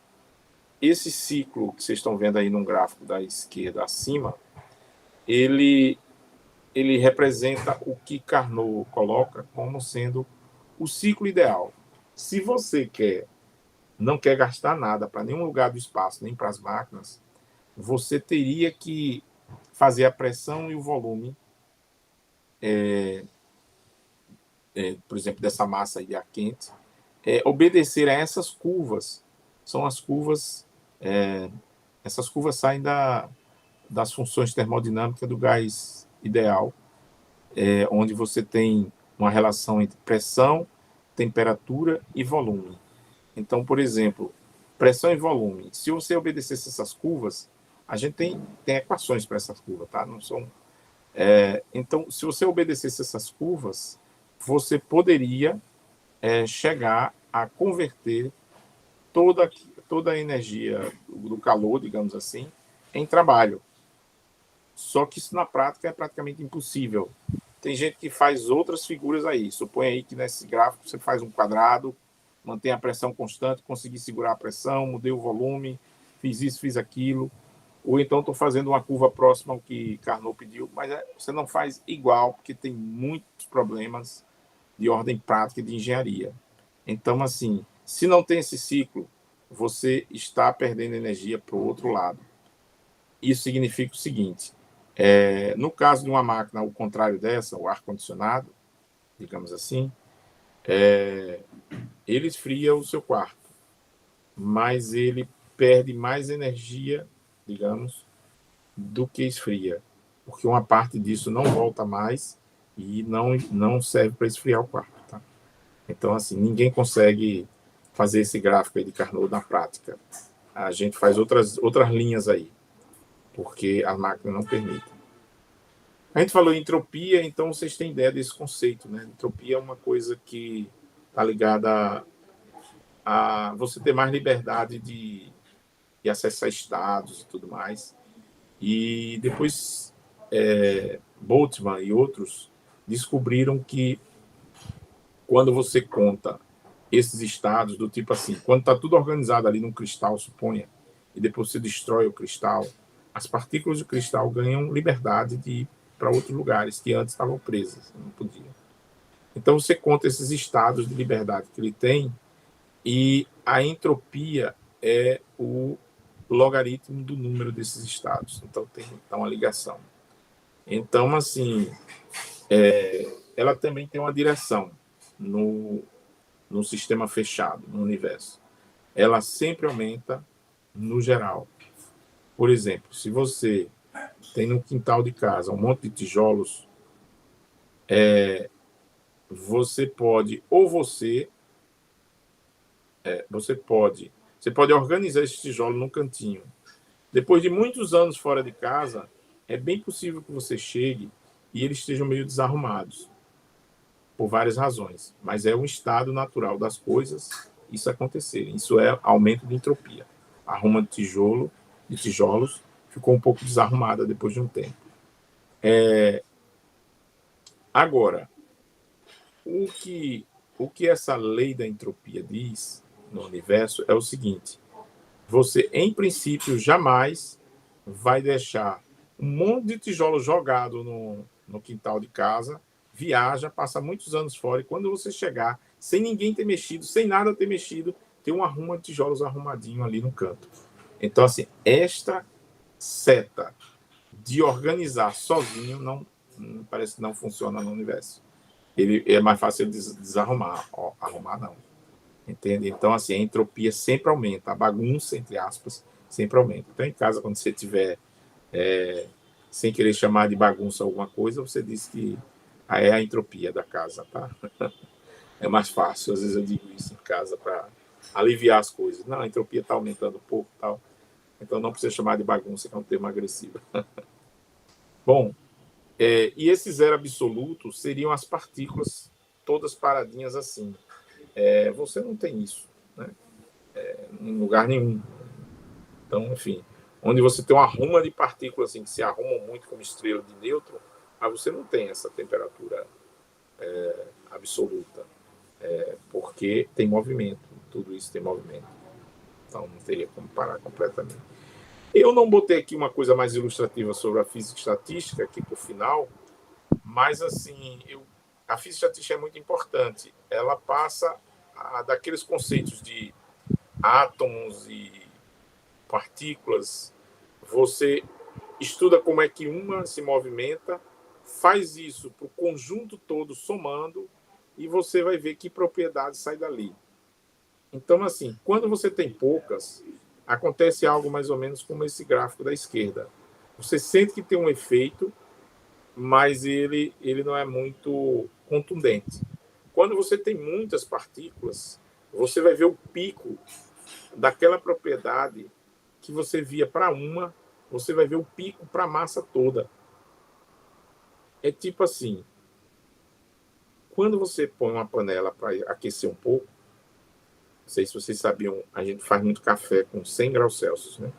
esse ciclo que vocês estão vendo aí no gráfico da esquerda acima, ele representa o que Carnot coloca como sendo o ciclo ideal. Se você não quer gastar nada para nenhum lugar do espaço, nem para as máquinas, você teria que fazer a pressão e o volume, por exemplo, dessa massa aí de ar quente, obedecer a essas curvas. São as curvas, essas curvas saem das funções termodinâmicas do gás ideal, onde você tem uma relação entre pressão, temperatura e volume. Então, por exemplo, pressão e volume. Se você obedecesse essas curvas, a gente tem equações para essas curvas, tá? Não são. Então, se você obedecesse essas curvas, você poderia chegar a converter toda a energia do calor, digamos assim, em trabalho. Só que isso na prática é praticamente impossível. Tem gente que faz outras figuras aí. Supõe aí que nesse gráfico você faz um quadrado, mantém a pressão constante, consegui segurar a pressão, mudei o volume, fiz isso, fiz aquilo. Ou então estou fazendo uma curva próxima ao que Carnot pediu, mas você não faz igual, porque tem muitos problemas de ordem prática e de engenharia. Então, assim, se não tem esse ciclo, você está perdendo energia para o outro lado. Isso significa o seguinte: no caso de uma máquina, o contrário dessa, o ar-condicionado, digamos assim, ele esfria o seu quarto, mas ele perde mais energia, digamos, do que esfria, porque uma parte disso não volta mais e não serve para esfriar o quarto. Tá? Então, assim, ninguém consegue fazer esse gráfico aí de Carnot na prática. A gente faz outras linhas aí, porque a máquina não permite. A gente falou em entropia, então vocês têm ideia desse conceito, né? Entropia é uma coisa que está ligada a você ter mais liberdade de acessar estados e tudo mais. E depois Boltzmann e outros descobriram que quando você conta esses estados do tipo assim, quando está tudo organizado ali num cristal, suponha, e depois você destrói o cristal, as partículas do cristal ganham liberdade de ir para outros lugares que antes estavam presas, não podiam. Então você conta esses estados de liberdade que ele tem e a entropia é o logaritmo do número desses estados. Então tem uma ligação. Então, assim, ela também tem uma direção no sistema fechado, no universo. Ela sempre aumenta no geral. Por exemplo, se você tem no quintal de casa um monte de tijolos, você pode organizar esse tijolo num cantinho. Depois de muitos anos fora de casa, é bem possível que você chegue e eles estejam meio desarrumados, por várias razões. Mas é um estado natural das coisas isso acontecer. Isso é aumento de entropia. A arruma de tijolos ficou um pouco desarrumada depois de um tempo. Agora, o que essa lei da entropia diz no universo é o seguinte: você, em princípio, jamais vai deixar um monte de tijolo jogado no quintal de casa, viaja, passa muitos anos fora, e quando você chegar, sem ninguém ter mexido, sem nada ter mexido, tem um arruma de tijolos arrumadinho ali no canto. Então, assim, esta seta de organizar sozinho não parece que não funciona no universo. Ele é mais fácil desarrumar, arrumar não. Entende? Então, assim, a entropia sempre aumenta, a bagunça, entre aspas, sempre aumenta. Então, em casa, quando você tiver, sem querer chamar de bagunça alguma coisa, você diz que é a entropia da casa, tá? É mais fácil, às vezes eu digo isso em casa para aliviar as coisas. Não, a entropia está aumentando um pouco, tal. Então não precisa chamar de bagunça, que é um termo agressivo. Bom, e esse zero absoluto seriam as partículas todas paradinhas assim. Você não tem isso, né? Em lugar nenhum. Então, enfim, onde você tem uma arruma de partículas assim, que se arrumam muito como estrela de nêutron, mas você não tem essa temperatura absoluta, porque tem movimento, tudo isso tem movimento. Então não teria como parar completamente. Eu não botei aqui uma coisa mais ilustrativa sobre a física estatística aqui por final, mas assim, a física estatística é muito importante. Ela passa daqueles conceitos de átomos e partículas, você estuda como é que uma se movimenta, faz isso para o conjunto todo somando e você vai ver que propriedade sai dali. Então, assim, quando você tem poucas, acontece algo mais ou menos como esse gráfico da esquerda. Você sente que tem um efeito, mas ele não é muito contundente. Quando você tem muitas partículas, você vai ver o pico daquela propriedade que você via para uma, você vai ver o pico para a massa toda. É tipo assim, quando você põe uma panela para aquecer um pouco, não sei se vocês sabiam, a gente faz muito café com 100 graus Celsius, né?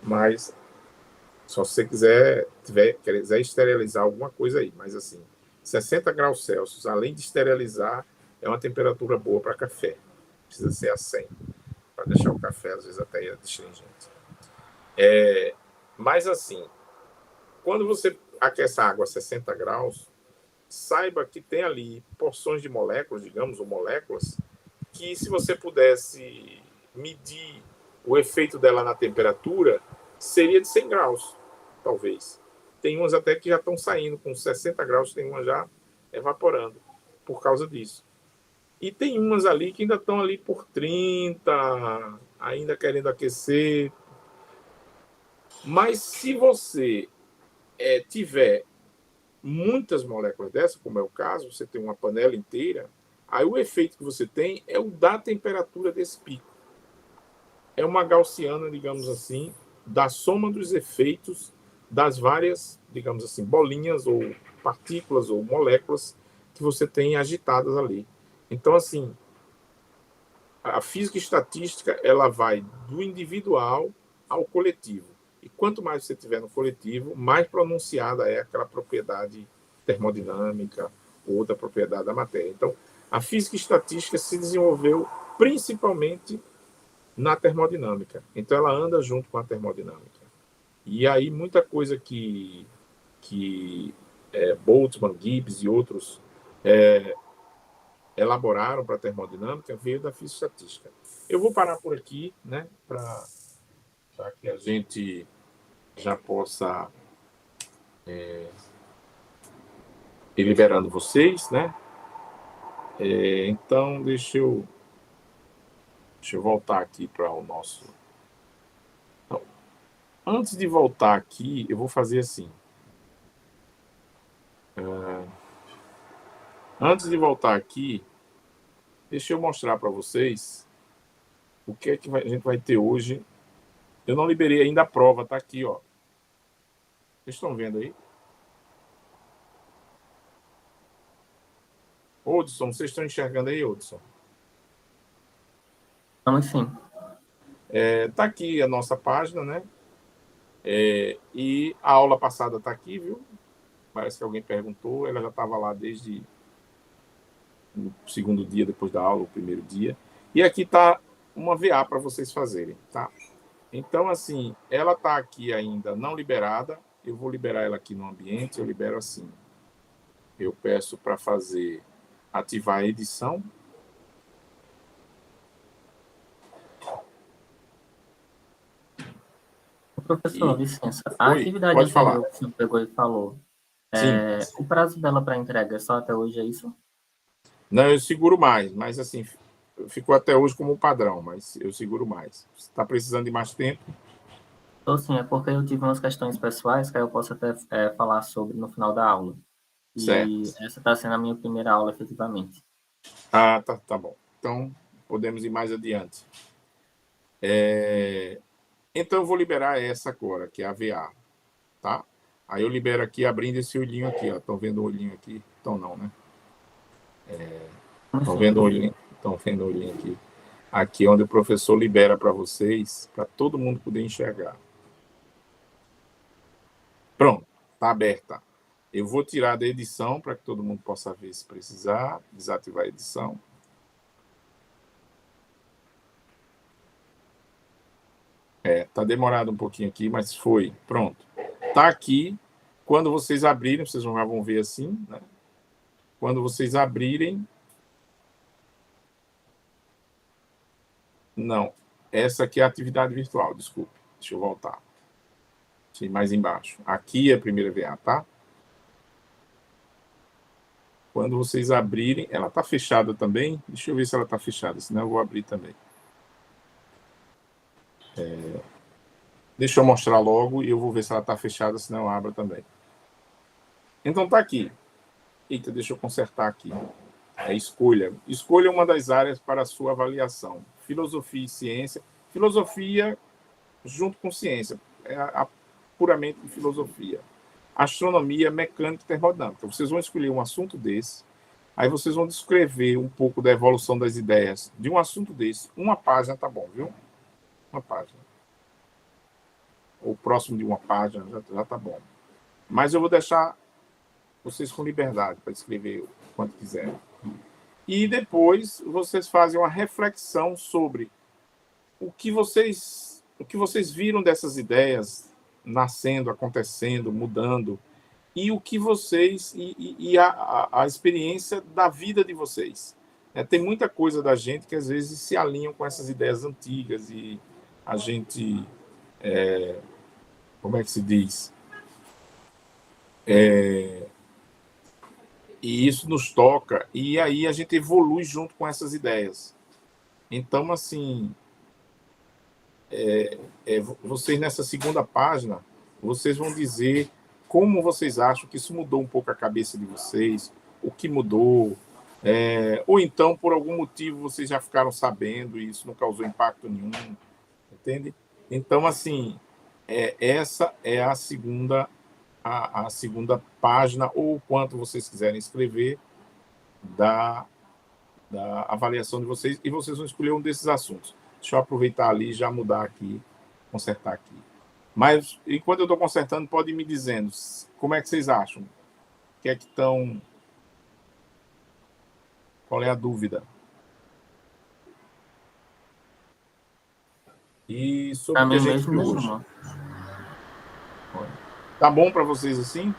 Mas só se você quiser esterilizar alguma coisa aí, mas assim, 60 graus Celsius, além de esterilizar, é uma temperatura boa para café. Precisa ser a 100, para deixar o café, às vezes, até astringente. Mas assim, quando você aquece a água a 60 graus, saiba que tem ali porções de moléculas, digamos, ou moléculas, que se você pudesse medir o efeito dela na temperatura, seria de 100 graus, talvez. Tem umas até que já estão saindo com 60 graus, tem umas já evaporando por causa disso. E tem umas ali que ainda estão ali por 30, ainda querendo aquecer. Mas se você tiver muitas moléculas dessas, como é o caso, você tem uma panela inteira, aí o efeito que você tem é o da temperatura desse pico. É uma gaussiana, digamos assim, da soma dos efeitos das várias, digamos assim, bolinhas ou partículas ou moléculas que você tem agitadas ali. Então, assim, a física estatística ela vai do individual ao coletivo. E quanto mais você tiver no coletivo, mais pronunciada é aquela propriedade termodinâmica ou outra propriedade da matéria. Então, a física estatística se desenvolveu principalmente na termodinâmica. Então, ela anda junto com a termodinâmica. E aí, muita coisa que Boltzmann, Gibbs e outros elaboraram para a termodinâmica veio da física estatística. Eu vou parar por aqui, né, para que a gente já possa ir liberando vocês, né? Então, deixa eu voltar aqui para o nosso. Então, antes de voltar aqui, eu vou fazer assim. Antes de voltar aqui, deixa eu mostrar para vocês o que é que a gente vai ter hoje. Eu não liberei ainda a prova, tá aqui, ó. Vocês estão vendo aí? Odson, vocês estão enxergando aí, Odson? Vamos sim. Tá aqui a nossa página, né? E a aula passada tá aqui, viu? Parece que alguém perguntou, ela já estava lá desde o segundo dia depois da aula, o primeiro dia. E aqui está uma VA para vocês fazerem, tá? Então, assim, ela está aqui ainda não liberada. Eu vou liberar ela aqui no ambiente, eu libero assim. Eu peço para fazer, ativar a edição. Professor, licença. A Oi, atividade pode falar. anterior que o senhor pegou e falou, Sim. o prazo dela para entrega é só até hoje, é isso? Não, eu seguro mais, mas assim, ficou até hoje como padrão, mas eu seguro mais. Você está precisando de mais tempo? Ou sim, é porque eu tive umas questões pessoais que aí eu posso até falar sobre no final da aula. Certo. E essa está sendo a minha primeira aula, efetivamente. Ah, tá bom. Então, podemos ir mais adiante. Então, eu vou liberar essa agora, que é a VA, tá? Aí eu libero aqui, abrindo esse olhinho aqui, ó. Estão vendo o olhinho aqui? Então não, né? Estão vendo o olhinho? Estão vendo o olhinho aqui. Aqui é onde o professor libera para vocês, para todo mundo poder enxergar. Pronto, está aberta. Eu vou tirar da edição para que todo mundo possa ver se precisar. Desativar a edição. Tá demorado um pouquinho aqui, mas foi. Pronto. Tá aqui. Quando vocês abrirem, vocês já vão ver assim, né? Quando vocês abrirem... Não. Essa aqui é a atividade virtual, desculpe. Deixa eu voltar. Deixa eu ir mais embaixo. Aqui é a primeira VA, tá? Quando vocês abrirem... Ela tá fechada também? Deixa eu ver se ela tá fechada, senão eu vou abrir também. Deixa eu mostrar logo e eu vou ver se ela está fechada, senão eu abro também. Então tá aqui. Eita, deixa eu consertar aqui. É escolha. Escolha uma das áreas para a sua avaliação. Filosofia e ciência. Filosofia junto com ciência. Puramente filosofia. Astronomia, mecânica e termodinâmica. Vocês vão escolher um assunto desse. Aí vocês vão descrever um pouco da evolução das ideias de um assunto desse. Uma página tá bom, viu? Uma página. Ou próximo de uma página, já tá bom. Mas eu vou deixar vocês com liberdade para escrever o quanto quiserem. E depois vocês fazem uma reflexão sobre o que vocês viram dessas ideias nascendo, acontecendo, mudando, e o que vocês e a experiência da vida de vocês. Tem muita coisa da gente que às vezes se alinham com essas ideias antigas e a gente como é que se diz? E isso nos toca, e aí a gente evolui junto com essas ideias. Então, assim, vocês nessa segunda página, vocês vão dizer como vocês acham que isso mudou um pouco a cabeça de vocês, o que mudou, ou então, por algum motivo, vocês já ficaram sabendo e isso não causou impacto nenhum, entende? Então, assim, essa é a segunda página, ou o quanto vocês quiserem escrever, da avaliação de vocês, e vocês vão escolher um desses assuntos. Deixa eu aproveitar ali e já mudar aqui, consertar aqui. Mas, enquanto eu estou consertando, pode ir me dizendo como é que vocês acham. O que é que estão... Qual é a dúvida? E sobre o que a gente viu hoje. Tá bom para vocês assim?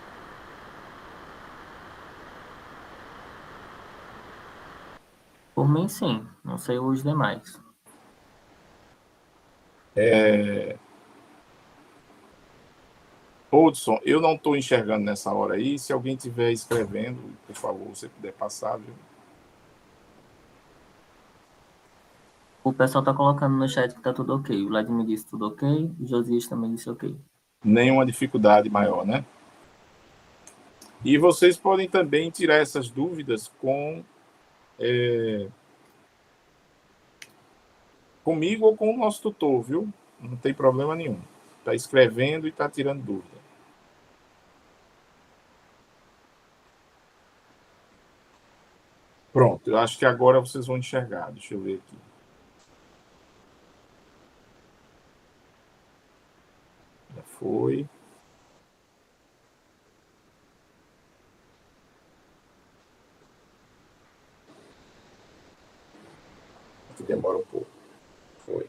Por mim, sim. Não sei os demais. Hudson, eu não estou enxergando nessa hora aí. Se alguém estiver escrevendo, por favor, você puder passar, viu? O pessoal está colocando no chat que está tudo ok. O Vladimir disse tudo ok. O Josias também disse ok. Nenhuma dificuldade maior, né? E vocês podem também tirar essas dúvidas comigo ou com o nosso tutor, viu? Não tem problema nenhum. Está escrevendo e está tirando dúvida. Pronto, eu acho que agora vocês vão enxergar. Deixa eu ver aqui. Já foi. Aqui demora um pouco. Foi.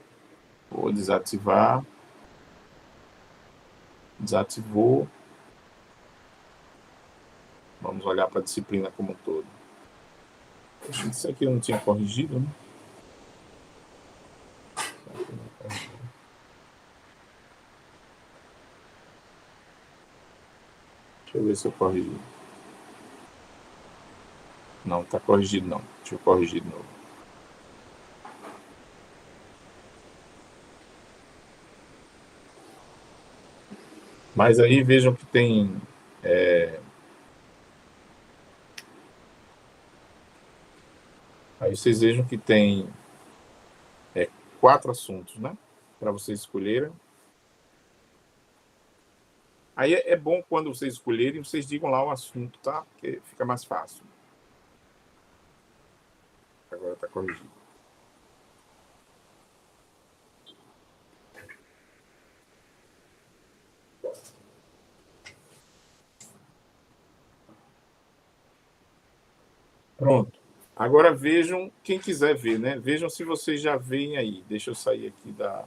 Vou desativar. Desativou. Vamos olhar para a disciplina como um todo. Isso aqui eu não tinha corrigido, né? Deixa eu ver se eu corrigi. Não, está corrigido não. Deixa eu corrigir de novo. Mas aí vejam que tem... Aí vocês vejam que tem 4 assuntos, né? Para vocês escolherem. Aí é bom quando vocês escolherem, vocês digam lá o assunto, tá? Porque fica mais fácil. Agora está corrigido. Pronto. Agora vejam, quem quiser ver, né? Vejam se vocês já veem aí. Deixa eu sair aqui da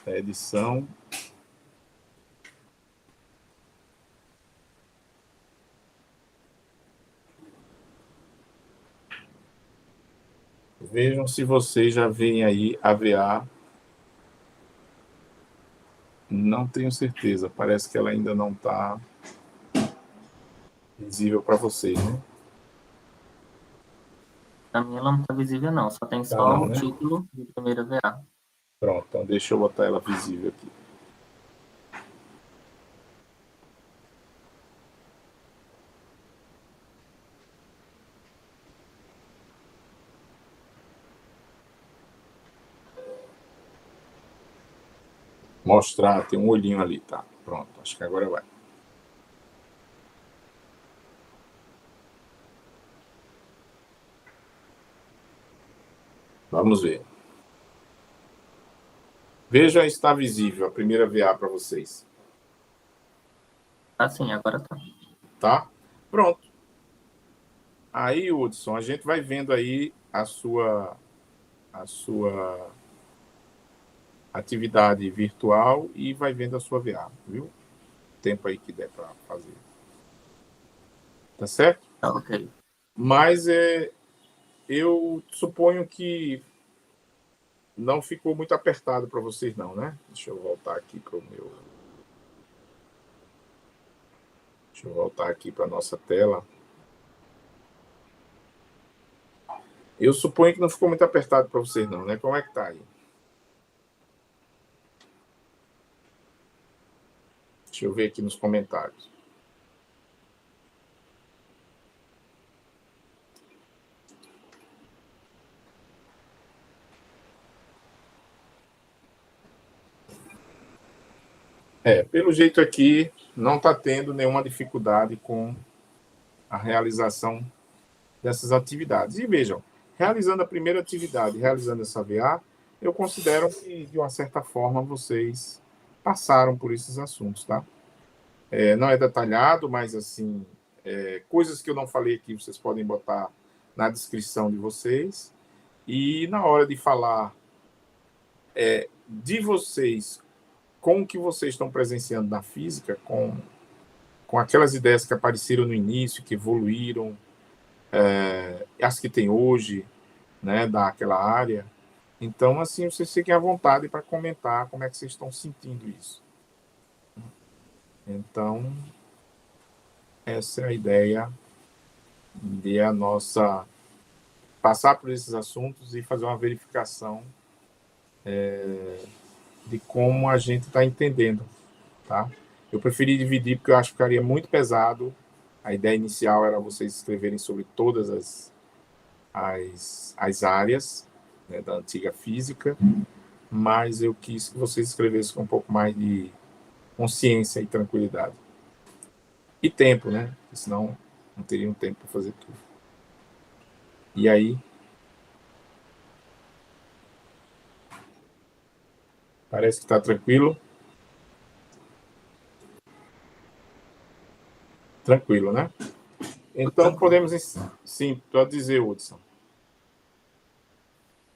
edição. Vejam se vocês já veem aí AVA. Não tenho certeza. Parece que ela ainda não está visível para vocês, né? Pra mim ela não tá visível, não. Só tem só não, o né? título de primeira VA. Pronto, então deixa eu botar ela visível aqui. Mostrar, tem um olhinho ali, tá? Pronto, acho que agora vai. Vamos ver. Veja, está visível a primeira VA para vocês. Ah, sim, agora tá. Tá? Pronto. Aí, Hudson, a gente vai vendo aí a sua atividade virtual e vai vendo a sua VA, viu? Tempo aí que der para fazer. Tá certo? Tá, ok. Mas eu suponho que não ficou muito apertado para vocês, não, né? Deixa eu voltar aqui para o meu. Deixa eu voltar aqui para a nossa tela. Eu suponho que não ficou muito apertado para vocês, não, né? Como é que tá aí? Deixa eu ver aqui nos comentários. Pelo jeito aqui, não está tendo nenhuma dificuldade com a realização dessas atividades. E vejam, realizando a primeira atividade, realizando essa VA, eu considero que, de uma certa forma, vocês passaram por esses assuntos, tá? Não é detalhado, mas, assim, coisas que eu não falei aqui, vocês podem botar na descrição de vocês. E, na hora de falar de vocês, com o que vocês estão presenciando na física, com aquelas ideias que apareceram no início, que evoluíram, as que tem hoje, né, daquela área. Então, assim, vocês fiquem à vontade para comentar como é que vocês estão sentindo isso. Então, essa é a ideia de a nossa passar por esses assuntos e fazer uma verificação de como a gente está entendendo, tá? Eu preferi dividir porque eu acho que ficaria muito pesado. A ideia inicial era vocês escreverem sobre todas as áreas, né, da antiga física, mas eu quis que vocês escrevessem com um pouco mais de consciência e tranquilidade. E tempo, né? Porque senão não teriam tempo para fazer tudo. E aí? Parece que está tranquilo. Tranquilo, né? Então podemos. Sim, pode dizer, Hudson.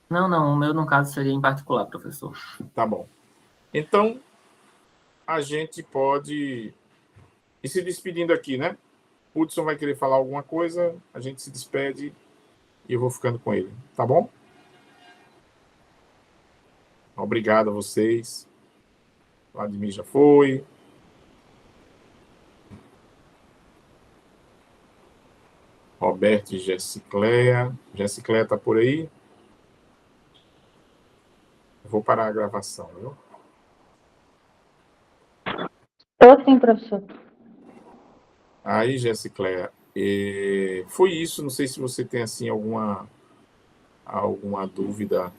Não, o meu, no caso, seria em particular, professor. Tá bom. Então, a gente pode ir se despedindo aqui, né? O Hudson vai querer falar alguma coisa, a gente se despede e eu vou ficando com ele, tá bom? Obrigado a vocês. Vladimir já foi. Roberto e Jessicléa. Jessicléa tá por aí? Eu vou parar a gravação, viu? Estou sim, professor. Aí, Jessicléa, foi isso. Não sei se você tem assim alguma dúvida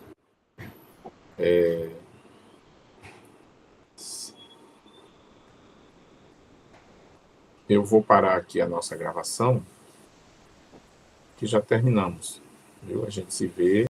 Eu vou parar aqui a nossa gravação, que já terminamos. Viu? A gente se vê